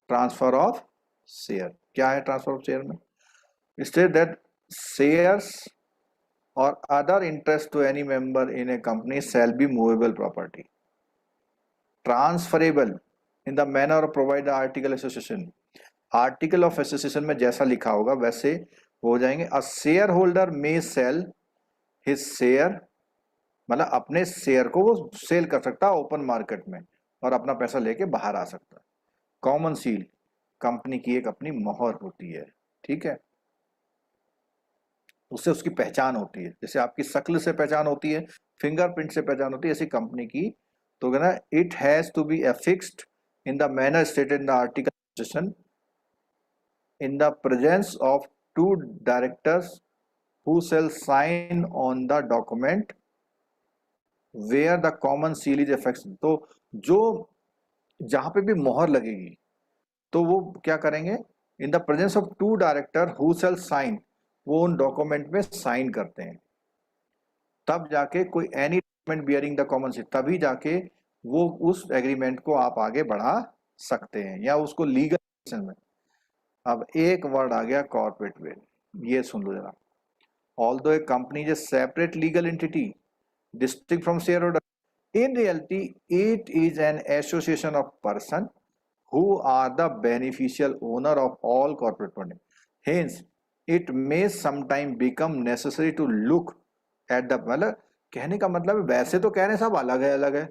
transfer of share क्या है, ट्रांसफर ऑफ शेयर में state that shares or other interest to any member in a company shall be movable property, transferable in the manner of provide article association, article of association में जैसा लिखा होगा वैसे हो जाएंगे। A share holder may sell his share, मतलब अपने शेयर को वो सेल कर सकता है ओपन मार्केट में और अपना पैसा लेके बाहर आ सकता है। कॉमन सील कंपनी की एक अपनी मोहर होती है, ठीक है, उससे उसकी पहचान होती है, जैसे आपकी शक्ल से पहचान होती है, फिंगरप्रिंट से पहचान होती है, ऐसी कंपनी की। तो कहना it has to be affixed in the manner stated in the article in the presence of 2 directors who shall sign on the document where the common seal is affixed। तो जो जहां पे भी मोहर लगेगी तो वो क्या करेंगे, in the presence of 2 director who shall sign, वो उन डॉक्यूमेंट में साइन करते हैं, तब जाके कोई any document bearing the common seal, तभी जाके वो उस एग्रीमेंट को आप आगे बढ़ा सकते हैं या उसको लीगल में। अब एक वर्ड आ गया कॉर्पोरेट वेल, ये सुन लो जरा। Although a company is a separate legal entity distinct from share holder, in reality it is an association of person who are the beneficial owner of all corporate funding, hence it may sometime become necessary to look at the, मतलब कहने का मतलब वैसे तो कह रहे सब अलग है,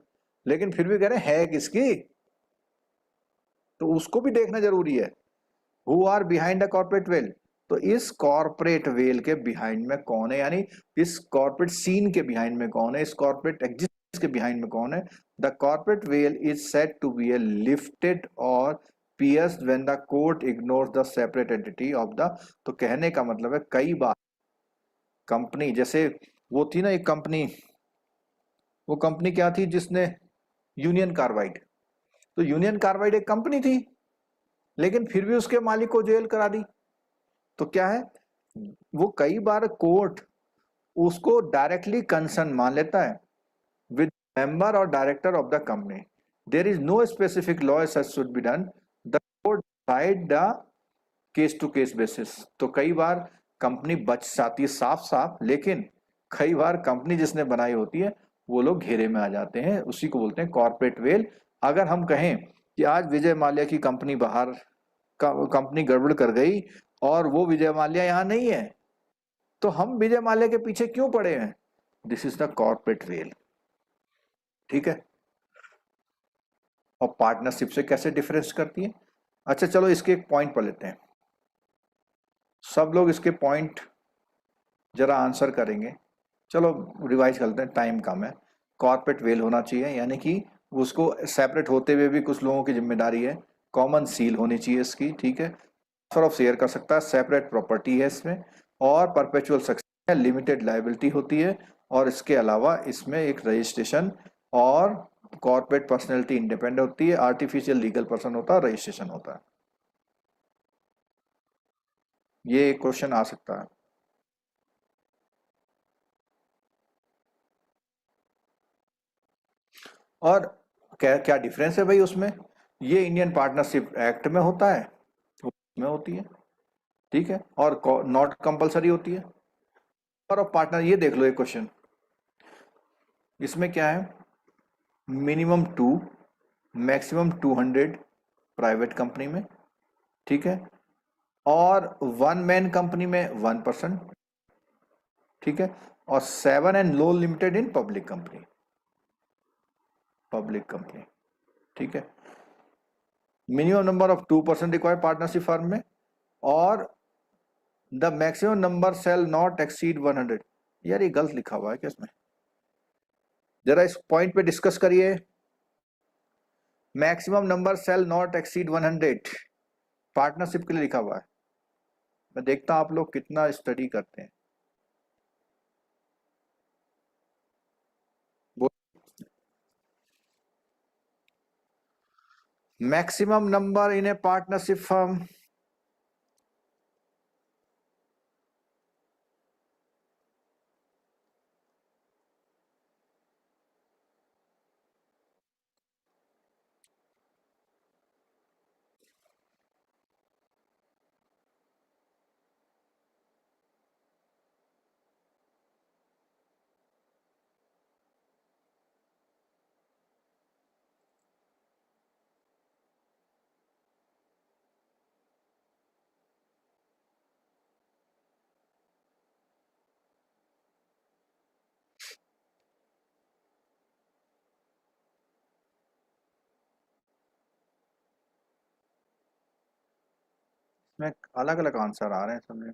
लेकिन फिर भी कह रहे है किसकी, तो उसको भी देखना जरूरी है। Who are behind the corporate veil, तो इस कॉर्पोरेट वेल के बिहाइंड में कौन है, यानी इस कॉर्पोरेट सीन के बिहाइंड में कौन है, इस कॉर्पोरेट एग्जिस्टेंस के बिहाइंड में कौन है। The corporate veil is said to be a lifted or pierced when the court ignores the separate entity of the, तो कहने का मतलब है कई बार कंपनी, जैसे वो थी ना एक कंपनी, वो कंपनी क्या थी जिसने यूनियन कार्बाइड, तो यूनियन कार्बाइड एक कंपनी थी लेकिन फिर भी उसके मालिक को जेल करा दी, तो क्या है, वो कई बार कोर्ट उसको डायरेक्टली कंसर्न मान लेता है with member or director of the company, there is no specific law such should be done, the court decide the case to case basis. तो कई बार कंपनी बच जाती है साफ साफ, लेकिन कई बार कंपनी जिसने बनाई होती है वो लोग घेरे में आ जाते हैं, उसी को बोलते हैं कॉर्पोरेट वेल। अगर हम कहें कि आज विजय माल्या की कंपनी बाहर कंपनी गड़बड़ कर गई और वो विजय माल्या यहां नहीं है, तो हम विजय माल्या के पीछे क्यों पड़े हैं, this is the corporate well, ठीक है। और पार्टनरशिप से कैसे डिफरेंस करती है। अच्छा चलो इसके एक पॉइंट पढ़ लेते हैं, सब लोग इसके पॉइंट जरा आंसर करेंगे। चलो रिवाइज करते हैं, टाइम कम है। कॉर्पोरेट वेल होना चाहिए, यानी कि उसको सेपरेट होते हुए भी कुछ लोगों की जिम्मेदारी है, कॉमन सील होनी चाहिए इसकी, ठीक है। ट्रांसफर ऑफ शेयर कर सकता है, सेपरेट प्रॉपर्टी है इसमें, और परपेचुअल सक्सेशन है, लिमिटेड लायबिलिटी होती है, और इसके अलावा इसमें एक रजिस्ट्रेशन और कॉर्पोरेट पर्सनैलिटी इंडिपेंडेंट होती है, आर्टिफिशियल लीगल पर्सन होता है, रजिस्ट्रेशन होता है। ये क्वेश्चन आ सकता है। और क्या क्या डिफरेंस है भाई उसमें? ये इंडियन पार्टनरशिप एक्ट में होता है, उसमें होती है, ठीक है, और नॉट कंपलसरी होती है। और पार्टनर, ये देख लो एक क्वेश्चन, इसमें क्या है, मिनिमम 2, मैक्सिमम 200 प्राइवेट कंपनी में, ठीक है, और 1 मैन कंपनी में 1%, ठीक है, और 7 and low limited in public company, ठीक है। Minimum number of 2% required partnership firm में, और the maximum number shall not exceed 100। यार ये गलत लिखा हुआ है क्या इसमें? जरा इस पॉइंट पे डिस्कस करिए। Maximum number shall not exceed 100 partnership के लिए लिखा हुआ है। मैं देखता हूं आप लोग कितना स्टडी करते हैं। Maximum number in A partnership firm, में अलग अलग आंसर आ रहे हैं समझे।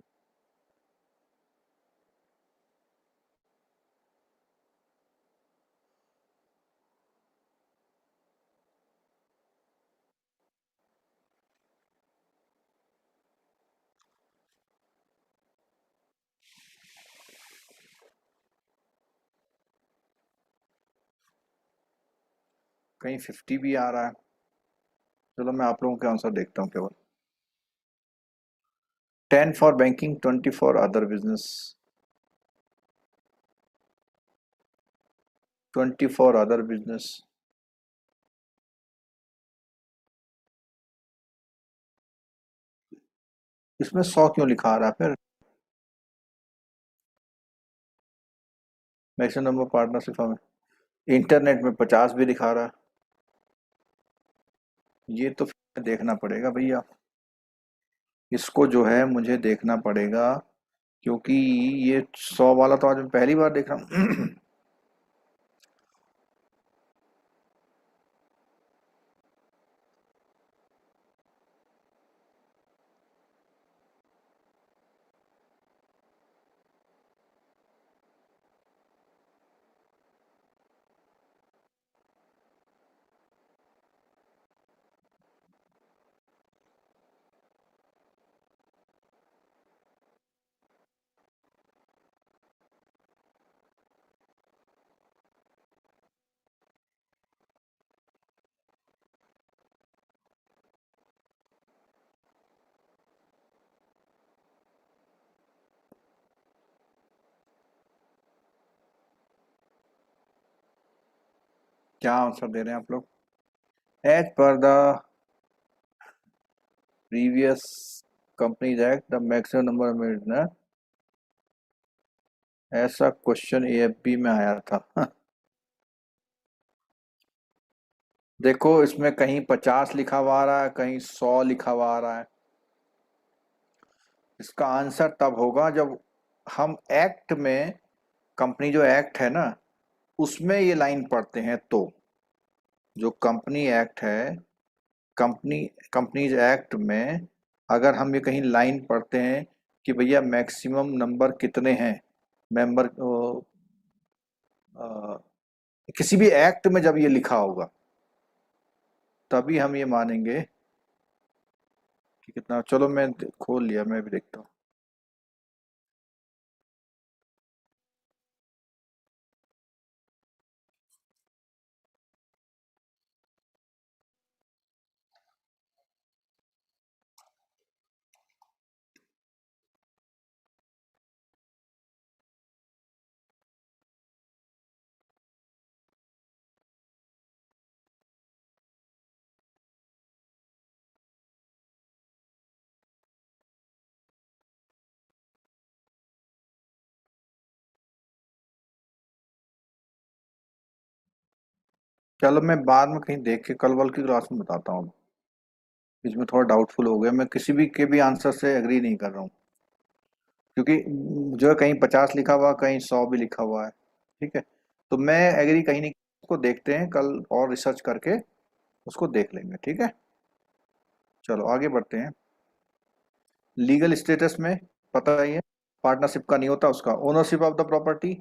कहीं 50 भी आ रहा है। चलो मैं आप लोगों के आंसर देखता हूँ केवल। 10 for banking, 20 for other business, 20 for other business. इसमें 100 क्यों लिखा आ रहा है फिर? Maximum number partnership firm, internet में 50 भी दिखा रहा है। ये तो फिर देखना पड़ेगा भैया, इसको जो है मुझे देखना पड़ेगा, क्योंकि ये 100 वाला तो आज मैं पहली बार देख रहा हूँ। क्या आंसर दे रहे हैं आप लोग? As per the previous companies act the maximum number में, ऐसा क्वेश्चन एएफबी में आया था। देखो इसमें कहीं 50 लिखा हुआ आ रहा है, कहीं 100 लिखा हुआ आ रहा है। इसका आंसर तब होगा जब हम एक्ट में, कंपनी जो एक्ट है ना, उसमें ये लाइन पढ़ते हैं। तो जो कंपनी एक्ट है, कंपनीज एक्ट में अगर हम ये कहीं लाइन पढ़ते हैं कि भैया मैक्सिमम नंबर कितने हैं मेंबर, किसी भी एक्ट में जब ये लिखा होगा, तभी हम ये मानेंगे कितना, चलो मैं खोल लिया, मैं भी देखता हूँ। चलो मैं बाद में कहीं देख के कल की क्लास में बताता हूँ। इसमें थोड़ा डाउटफुल हो गया, मैं किसी भी के भी आंसर से एग्री नहीं कर रहा हूँ, क्योंकि जो है कहीं 50 लिखा हुआ, कहीं 100 भी लिखा हुआ है। ठीक है, तो मैं एग्री कहीं नहीं, उसको देखते हैं कल और रिसर्च करके उसको देख लेंगे। ठीक है, चलो आगे बढ़ते हैं। लीगल स्टेटस में पता ही है, पार्टनरशिप का नहीं होता उसका ownership of the property,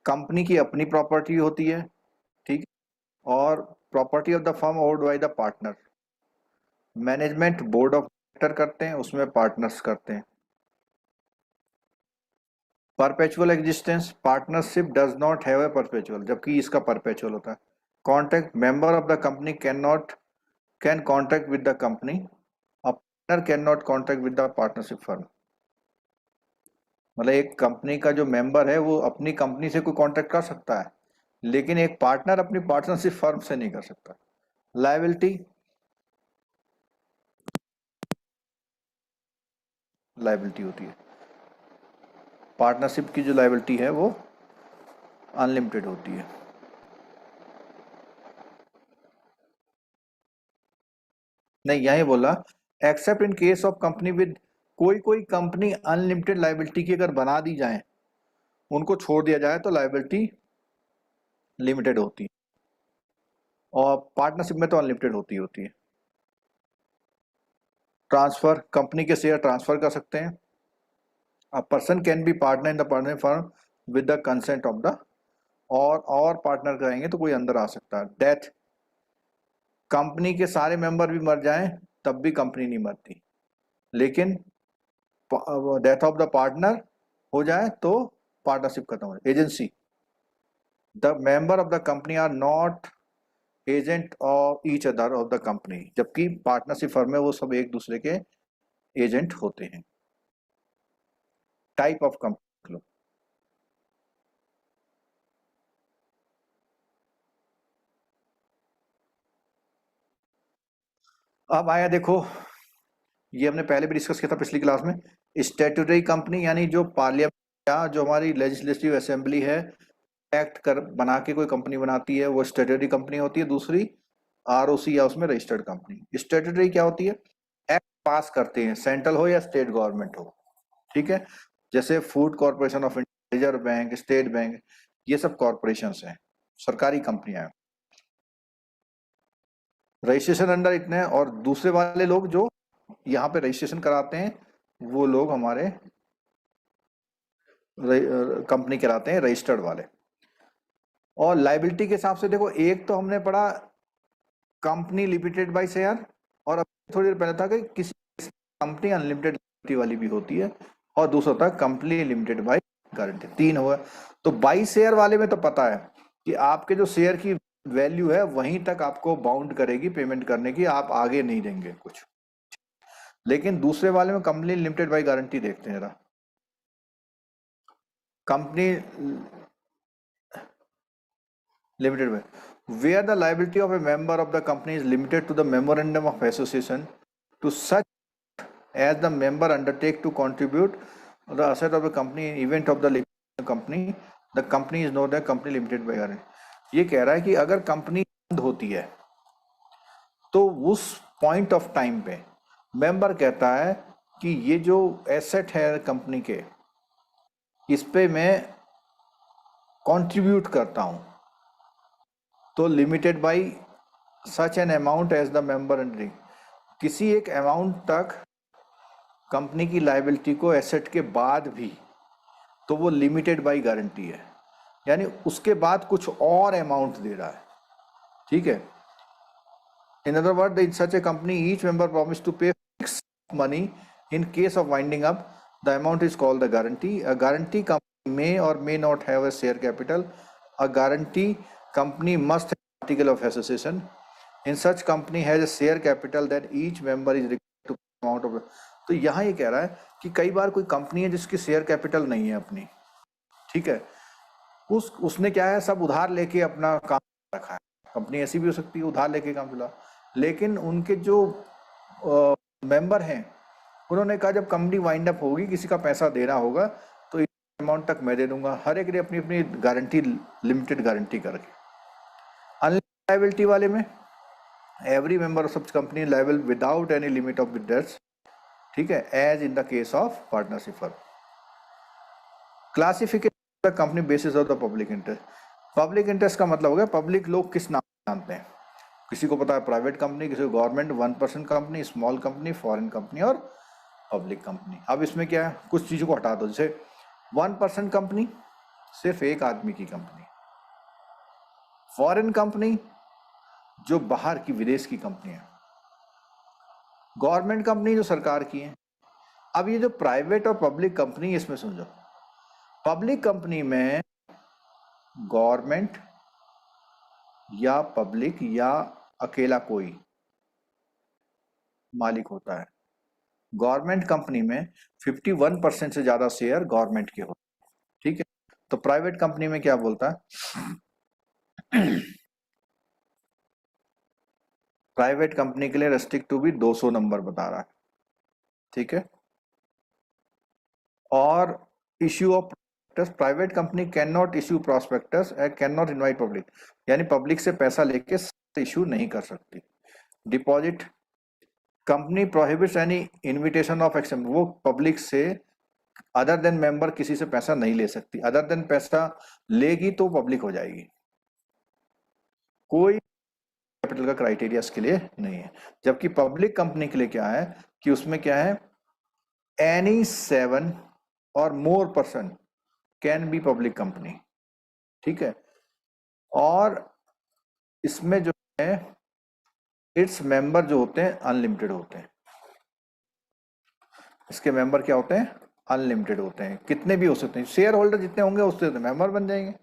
company की अपनी प्रॉपर्टी होती है। ठीक, और property of the firm owned by the partner, management board of director करते हैं, उसमें पार्टनर्स करते हैं। Perpetual existence, partnership does not have a perpetual, जबकि इसका परपेचुअल होता है। Contract, member of the company can contract with the company, a partner can not contract with the partnership firm. मतलब एक कंपनी का जो मेंबर है वो अपनी कंपनी से कोई कॉन्ट्रैक्ट कर सकता है, लेकिन एक पार्टनर अपनी पार्टनरशिप फर्म से नहीं कर सकता। लायबिलिटी, लायबिलिटी होती है, पार्टनरशिप की जो लायबिलिटी है वो अनलिमिटेड होती है। नहीं, यही बोला, accept in case of company with, कोई कंपनी अनलिमिटेड लायबिलिटी की अगर बना दी जाए, उनको छोड़ दिया जाए तो लायबिलिटी लिमिटेड होती है, और पार्टनरशिप में तो अनलिमिटेड होती है। ट्रांसफर, कंपनी के शेयर ट्रांसफर कर सकते हैं। A person can be partner in the partner firm with the consent of the, और पार्टनर करेंगे तो कोई अंदर आ सकता है। डेथ, कंपनी के सारे मेंबर भी मर जाएं तब भी कंपनी नहीं मरती, लेकिन डेथ ऑफ द पार्टनर हो जाए तो पार्टनरशिप खत्म हो जाए। Agency, the member of the company are not agent of each other of the company, जबकि पार्टनरशिप फर्म में वो सब एक दूसरे के एजेंट होते हैं। टाइप ऑफ कंपनी, अब आया देखो, ये हमने पहले भी डिस्कस किया था पिछली क्लास में। स्टैट्यूटरी कंपनी यानी जो पार्लियामेंट या जो हमारी लेजिस्लेटिव असेंबली है एक्ट कर बना के कोई कंपनी बनाती है, वो स्टैट्यूटरी कंपनी होती है। दूसरी आरओसी या उसमें रजिस्टर्ड कंपनी। स्टैट्यूटरी क्या होती है, एक्ट पास करते हैं, सेंट्रल हो या स्टेट गवर्नमेंट हो। ठीक है, जैसे food corporation of India, reserve bank, state bank, ये सब कॉर्पोरेशन हैं, सरकारी कंपनियां हैं। रजिस्ट्रेशन अंडर इतने, और दूसरे वाले लोग जो यहाँ पे रजिस्ट्रेशन कराते हैं वो लोग हमारे कंपनी कराते हैं, रजिस्टर्ड वाले। और लाइबिलिटी के हिसाब से देखो, एक तो हमने पढ़ा कंपनी लिमिटेड बाय शेयर, और अब थोड़ी देर पहले था कि किसी कंपनी अनलिमिटेड लाइबिलिटी वाली भी होती है, और दूसरा था कंपनी लिमिटेड बाय गारंटी। 3 हुआ। तो बाई शेयर वाले में तो पता है कि आपके जो शेयर की वैल्यू है वहीं तक आपको बाउंड करेगी पेमेंट करने की, आप आगे नहीं देंगे कुछ। लेकिन दूसरे वाले में कंपनी लिमिटेड बाय गारंटी देखते हैं जरा। Company limited by, where the liability of a member of the company is limited to the memorandum of association to such as the member undertake to contribute the asset of the company in event of the company, the company is known as company limited by guarantee। ये कह रहा है कि अगर कंपनी बंद होती है तो उस पॉइंट ऑफ टाइम पे मेंबर कहता है कि ये जो एसेट है कंपनी के, इस पे मैं कंट्रीब्यूट करता हूं, तो limited by such an amount as the member entry, किसी एक अमाउंट तक कंपनी की लायबिलिटी को एसेट के बाद भी, तो वो लिमिटेड बाय गारंटी है, यानी उसके बाद कुछ और अमाउंट दे रहा है। ठीक है, in other word in such a company each member promise to pay fix money in case of winding up. The amount is called the guarantee. A guarantee company may or may not have a share capital. A guarantee company must have an article of association. In such company has a share capital that each member is required to pay amount of. तो यहाँ ये कह रहा है कि कई बार कोई कंपनी है जिसकी शेयर कैपिटल नहीं है अपनी, ठीक है, उसने क्या है, सब उधार लेके अपना काम रखा है. कंपनी ऐसी भी हो सकती है उधार लेके काम चला, लेकिन उनके जो मेंबर हैं उन्होंने कहा जब कंपनी वाइंड अप होगी, किसी का पैसा देना होगा तो इस अमाउंट तक मैं दे दूंगा. हर एक ने अपनी अपनी गारंटी, लिमिटेड गारंटी करके. अनलिमिटेड लायबिलिटी वाले में every member of such company liable without any limit of debts, ठीक है, as in the case of partnership firm. Classification company basis of the public interest. Public interest का मतलब हो गया पब्लिक लोग किस नाम जानते हैं. किसी को पता है प्राइवेट कंपनी, किसी को government, 1% company, small company, foreign company और पब्लिक कंपनी. अब इसमें क्या है, कुछ चीजों को हटा दो. जैसे 1% कंपनी सिर्फ एक आदमी की कंपनी, फॉरेन कंपनी जो बाहर की, विदेश की कंपनी है, गवर्नमेंट कंपनी जो सरकार की है. अब ये जो प्राइवेट और पब्लिक कंपनी, इसमें समझो, पब्लिक कंपनी में गवर्नमेंट या पब्लिक या अकेला कोई मालिक होता है. गवर्नमेंट कंपनी में 51% से ज्यादा शेयर गवर्नमेंट के होते हैं, ठीक है. तो प्राइवेट कंपनी में क्या बोलता है, प्राइवेट कंपनी के लिए रेस्ट्रिक्ट टू बी 200 नंबर बता रहा है, ठीक है. और issue of private company can not issue prospectus and can not invite public, यानी पब्लिक से पैसा लेके इश्यू नहीं कर सकती. Deposit company prohibits any invitation of except, वो पब्लिक से अदर देन मेंबर किसी से पैसा नहीं ले सकती. अदर देन पैसा लेगी तो पब्लिक हो जाएगी. कोई कैपिटल का क्राइटेरिया इसके लिए नहीं है. जबकि पब्लिक कंपनी के लिए क्या है कि उसमें क्या है, एनी 7 और more person can be public company, ठीक है. और इसमें जो है इट्स मेंबर जो होते हैं अनलिमिटेड होते हैं. इसके मेंबर क्या होते हैं, अनलिमिटेड होते हैं, कितने भी हो सकते हैं. शेयर होल्डर जितने होंगे उससे मेंबर बन जाएंगे.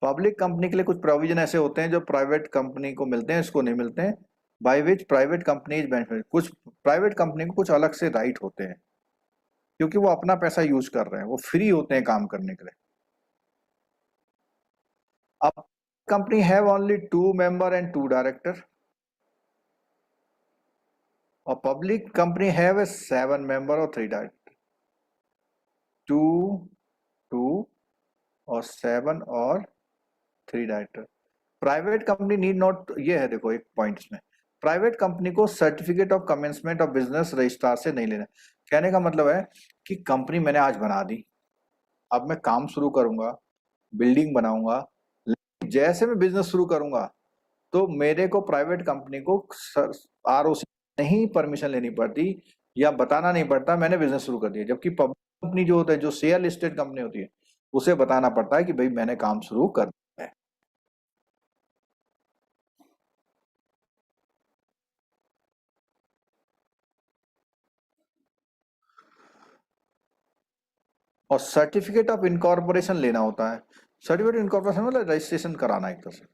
पब्लिक कंपनी के लिए कुछ प्रोविजन ऐसे होते हैं जो प्राइवेट कंपनी को मिलते हैं, इसको नहीं मिलते हैं. By which private companies benefit, कुछ प्राइवेट कंपनी को कुछ अलग से राइट होते हैं क्योंकि वो अपना पैसा यूज कर रहे हैं, वो फ्री होते हैं काम करने के लिए. अब company have only 2 member and 2 director, और पब्लिक कंपनी हैव 7 मेंबर और 3 डायरेक्टर. 2, 2 और 7 और 3 director. Private company need not, ये है देखो एक पॉइंट इसमें, प्राइवेट कंपनी को certificate of commencement of business registrar से नहीं लेना. कहने का मतलब है कि कंपनी मैंने आज बना दी, अब मैं काम शुरू करूंगा, बिल्डिंग बनाऊंगा, जैसे मैं बिजनेस शुरू करूंगा तो मेरे को प्राइवेट कंपनी को ROC नहीं परमिशन लेनी पड़ती या बताना नहीं पड़ता मैंने बिजनेस शुरू कर दिया. जबकि पब्लिक कंपनी जो होता है, जो शेयर लिस्टेड कंपनी होती है, उसे बताना पड़ता है कि भाई मैंने काम शुरू कर दिया है. और सर्टिफिकेट ऑफ इनकॉर्पोरेशन लेना होता है. सर्टिफिकेट ऑफ इनकॉर्पोरेशन मतलब रजिस्ट्रेशन कराना एक तरह से.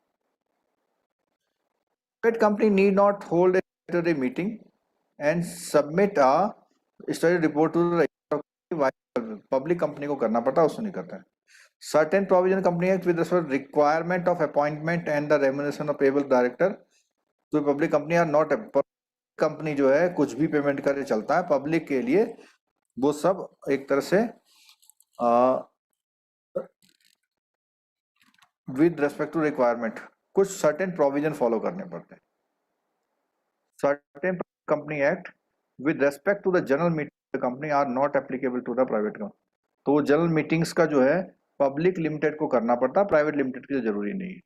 Private company need not hold a statutory meeting and submit a study report to the public company को करना पड़ता है, उसको नहीं करता है. Certain provision company act with respect requirement of appointment and the remuneration of payable director to public company are not. Company जो है कुछ भी पेमेंट करे चलता है, पब्लिक के लिए वो सब एक तरह से विद रेस्पेक्ट टू रिक्वायरमेंट कुछ सर्टेन प्रोविजन फॉलो करने पड़ते हैं. Certain company act with respect to the general meeting of the company are not applicable to the private company. तो जनरल मीटिंग्स का जो है पब्लिक लिमिटेड को करना पड़ता है, प्राइवेट लिमिटेड की जरूरी नहीं है.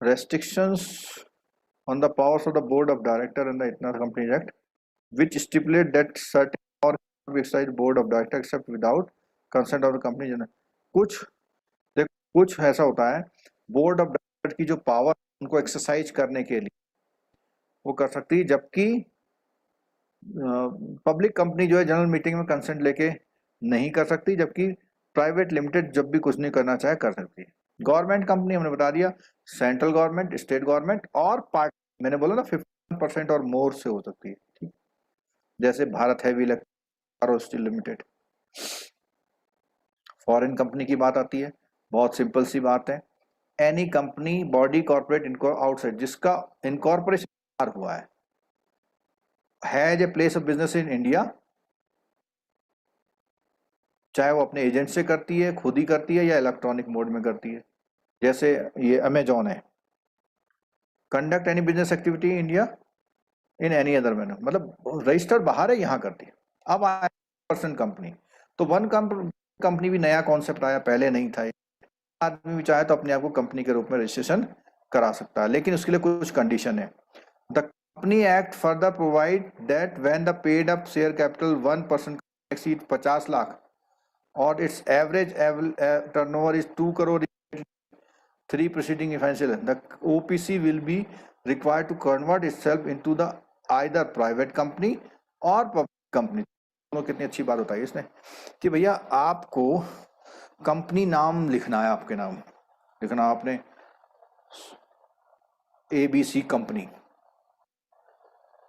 Restrictions on the powers of the board of director and the International Companies Act, which stipulate that certain powers cannot be exercised board of director except without consent of the company. कुछ कुछ ऐसा होता है बोर्ड ऑफ डायरेक्टर की जो पावर उनको एक्सरसाइज करने के लिए वो कर सकती है, जबकि पब्लिक कंपनी जो है जनरल मीटिंग में कंसेंट लेके नहीं कर सकती, जबकि प्राइवेट लिमिटेड जब भी कुछ नहीं करना चाहे कर सकती है। गवर्नमेंट कंपनी हमने बता दिया, सेंट्रल गवर्नमेंट, स्टेट गवर्नमेंट और पार्ट, मैंने बोला ना 50% और मोर से हो सकती है, ठीक, जैसे भारत हैवी इलेक्ट्रिक और स्टील लिमिटेड। फॉरेन कंपनी की बात आती है, बहुत सिंपल सी बात है, एनी कंपनी बॉडी कॉर्पोरेट इनको आउटसाइड जिसका इनकॉर्पोरेशन हुआ है has a place of business in India, चाहे वो अपने एजेंट से करती है, खुद ही करती है, या इलेक्ट्रॉनिक मोड में करती है। जैसे ये अमेजॉन है, conduct any business activity India in any other manner, मतलब रजिस्टर बाहर है, यहाँ करती है। अब आया पर्सन कंपनी, तो वन कंपनी भी नया कॉन्सेप्ट आया, पहले नहीं था। आदमी भी चाहे तो अपने आप को कंपनी के रूप में रजिस्ट्रेशन करा सकता है, लेकिन उसके लिए कुछ कंडीशन है। The company act further provide that when the paid up share capital 1% exceed 50 lakh और its average turnover is 2 crore 3 preceding financial year, the OPC will be required to convert itself into the either private company or public company। दोनों कितनी अच्छी बात बताई इसने कि भैया आपको कंपनी नाम लिखना है, आपके नाम लिखना आपने ABC कंपनी,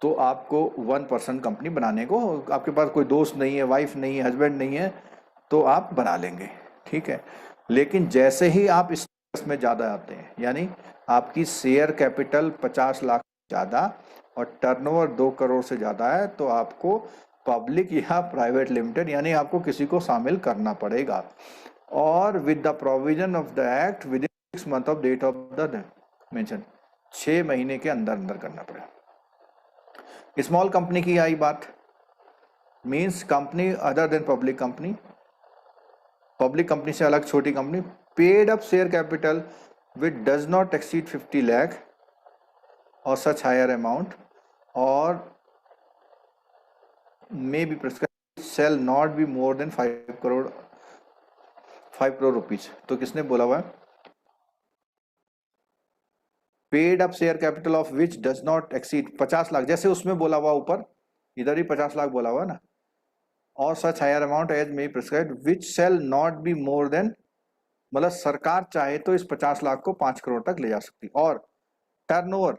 तो आपको 1% कंपनी बनाने को, आपके पास कोई दोस्त नहीं है, वाइफ नहीं है, हस्बैंड नहीं है, तो आप बना लेंगे, ठीक है। लेकिन जैसे ही आप इस में ज़्यादा आते हैं, यानी आपकी शेयर कैपिटल 50 लाख ज़्यादा और टर्नओवर 2 करोड़ से ज़्यादा है, तो आपको पब्लिक या प्राइवेट लिमिटेड यानी आपको किसी को शामिल करना पड़ेगा, और with the provision of the act within 6 month of date of the mention, 6 महीने के अंदर अंदर करना पड़ेगा। स्मॉल कंपनी की आई बात, means company other than public company, public company से अलग छोटी company, paid up share capital which does not exceed 50 lakh or such higher amount or may be prescribe shall not be more than 5 crore rupees. तो किसने बोला हुआ है? Paid up share capital of which does not exceed 50 lakh, जैसे उसमें बोला हुआ ऊपर, इधर ही 50 लाख बोला हुआ ना, or such higher amount as may prescribe which shall not be more than, मतलब सरकार चाहे तो इस 50 लाख को 5 करोड़ तक ले जा सकती, और turnover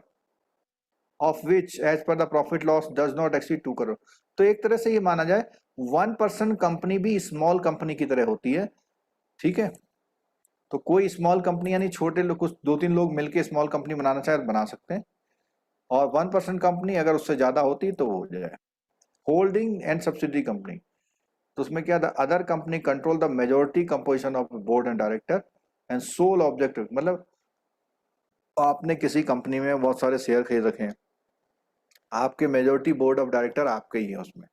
of which as per the profit loss does not exceed 2 crore. तो एक तरह से ये माना जाए 1% कंपनी भी स्मॉल कंपनी की तरह होती है, ठीक है। तो कोई स्मॉल कंपनी यानी छोटे लोग, कुछ 2-3 लोग मिलकर स्मॉल कंपनी बनाना चाहे बना सकते हैं, और 1% कंपनी अगर उससे ज्यादा होती तो वो हो जाए होल्डिंग एंड सब्सिडरी कंपनी। तो उसमें क्या, the other company control the majority composition of board and director and sole objective, मतलब आपने किसी कंपनी में बहुत सारे शेयर खरीद रखे हैं, आपके मेजोरिटी बोर्ड ऑफ डायरेक्टर आपके ही है उसमें,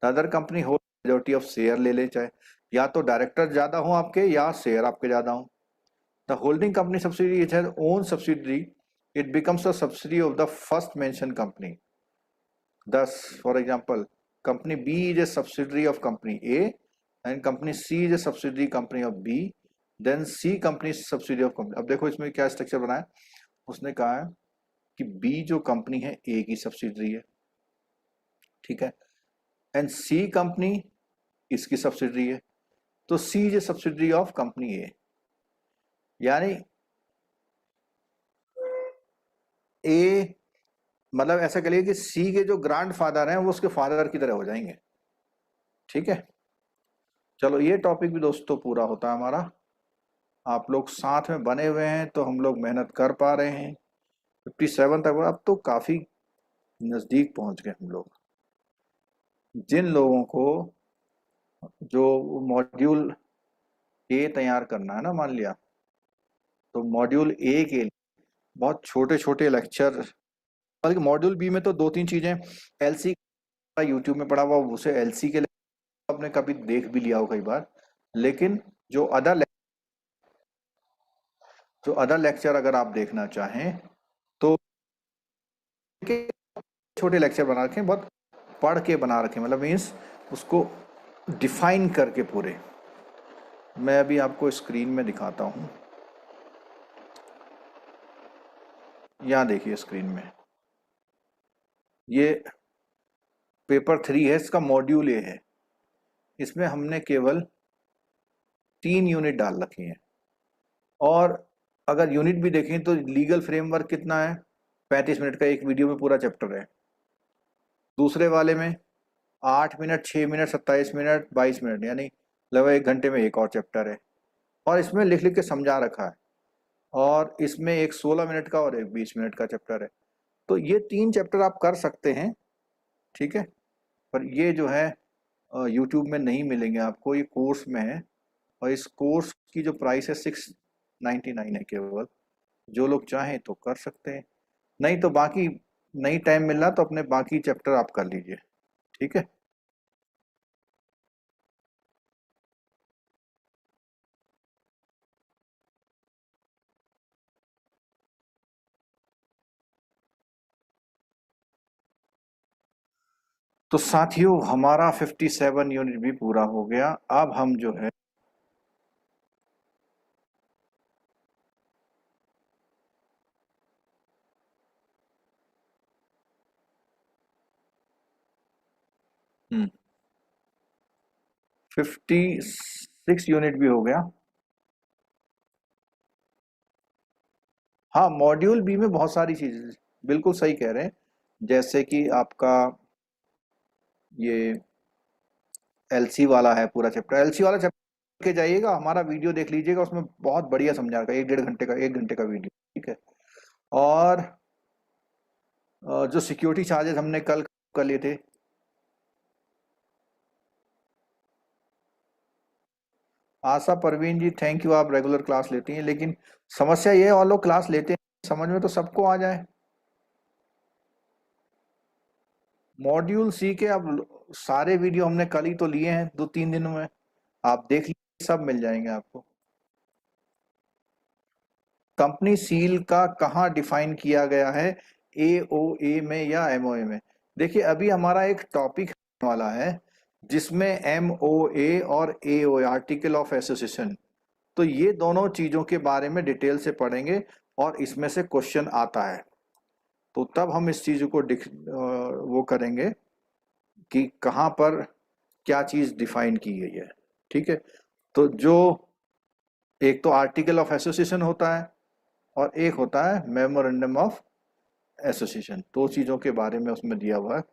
other company hold majority of share ले ले, चाहे या तो डायरेक्टर ज्यादा हो आपके या शेयर आपके ज्यादा हो। The holding company subsidiary it has own subsidiary, it becomes a subsidiary of the first mention company. Thus, for example, company B is a subsidiary of company A and company C is a subsidiary company of B, then C company is subsidiary of company। अब देखो इसमें क्या स्ट्रक्चर बनाया, उसने कहा है कि B जो कंपनी है A की सब्सिडरी है, ठीक है, एंड C कंपनी इसकी सब्सिडरी है, तो C is a subsidiary of company A, यानी A मतलब ऐसा करिए कि सी के जो ग्रैंड फादर हैं वो उसके फादर की तरह हो जाएंगे, ठीक है। चलो ये टॉपिक भी दोस्तों पूरा होता है हमारा, आप लोग साथ में बने हुए हैं तो हम लोग मेहनत कर पा रहे हैं। 57 तक अब तो काफी नजदीक पहुंच गए हम लोग। जिन लोगों को जो मॉड्यूल ए तैयार करना है ना, मान लिया, तो मॉड्यूल ए के लिए बहुत छोटे छोटे लेक्चर, बल्कि मॉड्यूल बी में तो 2-3 चीजें एलसी यूट्यूब में पढ़ा हुआ, उसे एलसी के लिए आपने कभी देख भी लिया हो कई बार, लेकिन जो अदर लेक्चर अगर आप देखना चाहें तो छोटे लेक्चर बना रखे, बहुत पढ़ के बना रखे, मतलब मीन्स उसको डिफाइन करके पूरे, मैं अभी आपको स्क्रीन में दिखाता हूँ। यहाँ देखिए स्क्रीन में, ये पेपर 3 है, इसका मॉड्यूल ए है। इसमें हमने केवल 3 यूनिट डाल रखी हैं, और अगर यूनिट भी देखें तो लीगल फ्रेमवर्क कितना है, 35 मिनट का एक वीडियो में पूरा चैप्टर है। दूसरे वाले में 8 मिनट, 6 मिनट, 27 मिनट, 22 मिनट, यानी लगभग 1 घंटे में एक और चैप्टर है, और इसमें लिख लिख के समझा रखा है। और इसमें एक 16 मिनट का और एक 20 मिनट का चैप्टर है। तो ये 3 चैप्टर आप कर सकते हैं, ठीक है। पर ये जो है यूट्यूब में नहीं मिलेंगे आपको, ये कोर्स में है, और इस कोर्स की जो प्राइस है 699 है केवल। जो लोग चाहें तो कर सकते हैं, नहीं तो बाकी नहीं टाइम मिल रहा तो अपने बाकी चैप्टर आप कर लीजिए, ठीक है। तो साथियों, हमारा 57 यूनिट भी पूरा हो गया। अब हम जो है हम्म 56 यूनिट भी हो गया। हाँ, मॉड्यूल बी में बहुत सारी चीजें, बिल्कुल सही कह रहे हैं। जैसे कि आपका ये एलसी वाला है पूरा चैप्टर, एलसी वाला चैप्टर के जाइएगा, हमारा वीडियो देख लीजिएगा, उसमें बहुत बढ़िया समझा रखा है, 1 घंटे का वीडियो, ठीक है। और जो सिक्योरिटी चार्जेस हमने कल कर लिए थे, आशा परवीन जी थैंक यू, आप रेगुलर क्लास लेती हैं, लेकिन समस्या ये है और लोग क्लास लेते हैं, समझ में तो सबको आ जाए। मॉड्यूल सी के अब सारे वीडियो हमने कल ही तो लिए हैं, 2-3 दिनों में, आप देख लीजिए, सब मिल जाएंगे आपको। कंपनी सील का कहाँ डिफाइन किया गया है, एओए में या एमओए में? देखिए, अभी हमारा एक टॉपिक वाला है जिसमें एमओए और एओए, आर्टिकल ऑफ एसोसिएशन, तो ये दोनों चीजों के बारे में डिटेल से पढ़ेंगे, और इसमें से क्वेश्चन आता है, तो तब हम इस चीज को वो करेंगे कि कहाँ पर क्या चीज डिफाइन की गई है, ठीक है। तो जो एक तो आर्टिकल ऑफ एसोसिएशन होता है, और एक होता है मेमोरेंडम ऑफ एसोसिएशन, दो चीजों के बारे में उसमें दिया हुआ है।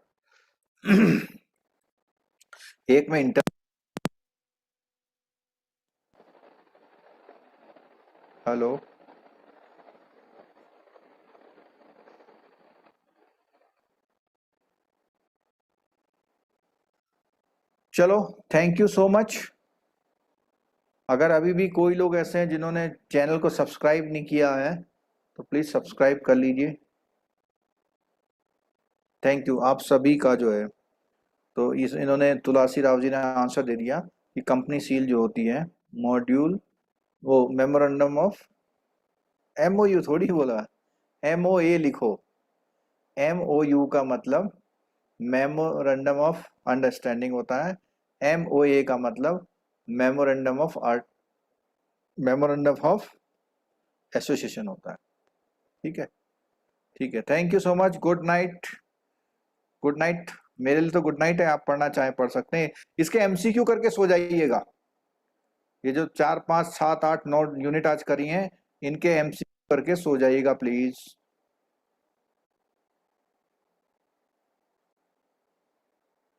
एक में इंटर, हेलो, चलो, थैंक यू सो मच। अगर अभी भी कोई लोग ऐसे हैं जिन्होंने चैनल को सब्सक्राइब नहीं किया है, तो प्लीज सब्सक्राइब कर लीजिए। थैंक यू आप सभी का जो है। तो इन्होंने तुलसी राव जी ने आंसर दे दिया कि कंपनी सील जो होती है, मॉड्यूल, वो मेमोरेंडम ऑफ, एमओयू थोड़ी बोला, एमओए लिखो। एमओयू का मतलब मेमोरेंडम ऑफ अंडरस्टैंडिंग होता है, एमओए का मतलब मेमोरेंडम ऑफ एसोसिएशन होता है, ठीक है। ठीक है, thank you so much, good night. Good night, मेरे लिए तो गुड नाइट है, आप पढ़ना चाहें पढ़ सकते हैं। इसके एमसीक्यू करके सो जाइएगा, ये जो 4, 5, 7, 8, 9 यूनिट आज करी हैं, इनके एमसीक्यू करके सो जाइएगा प्लीज।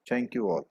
Thank you all.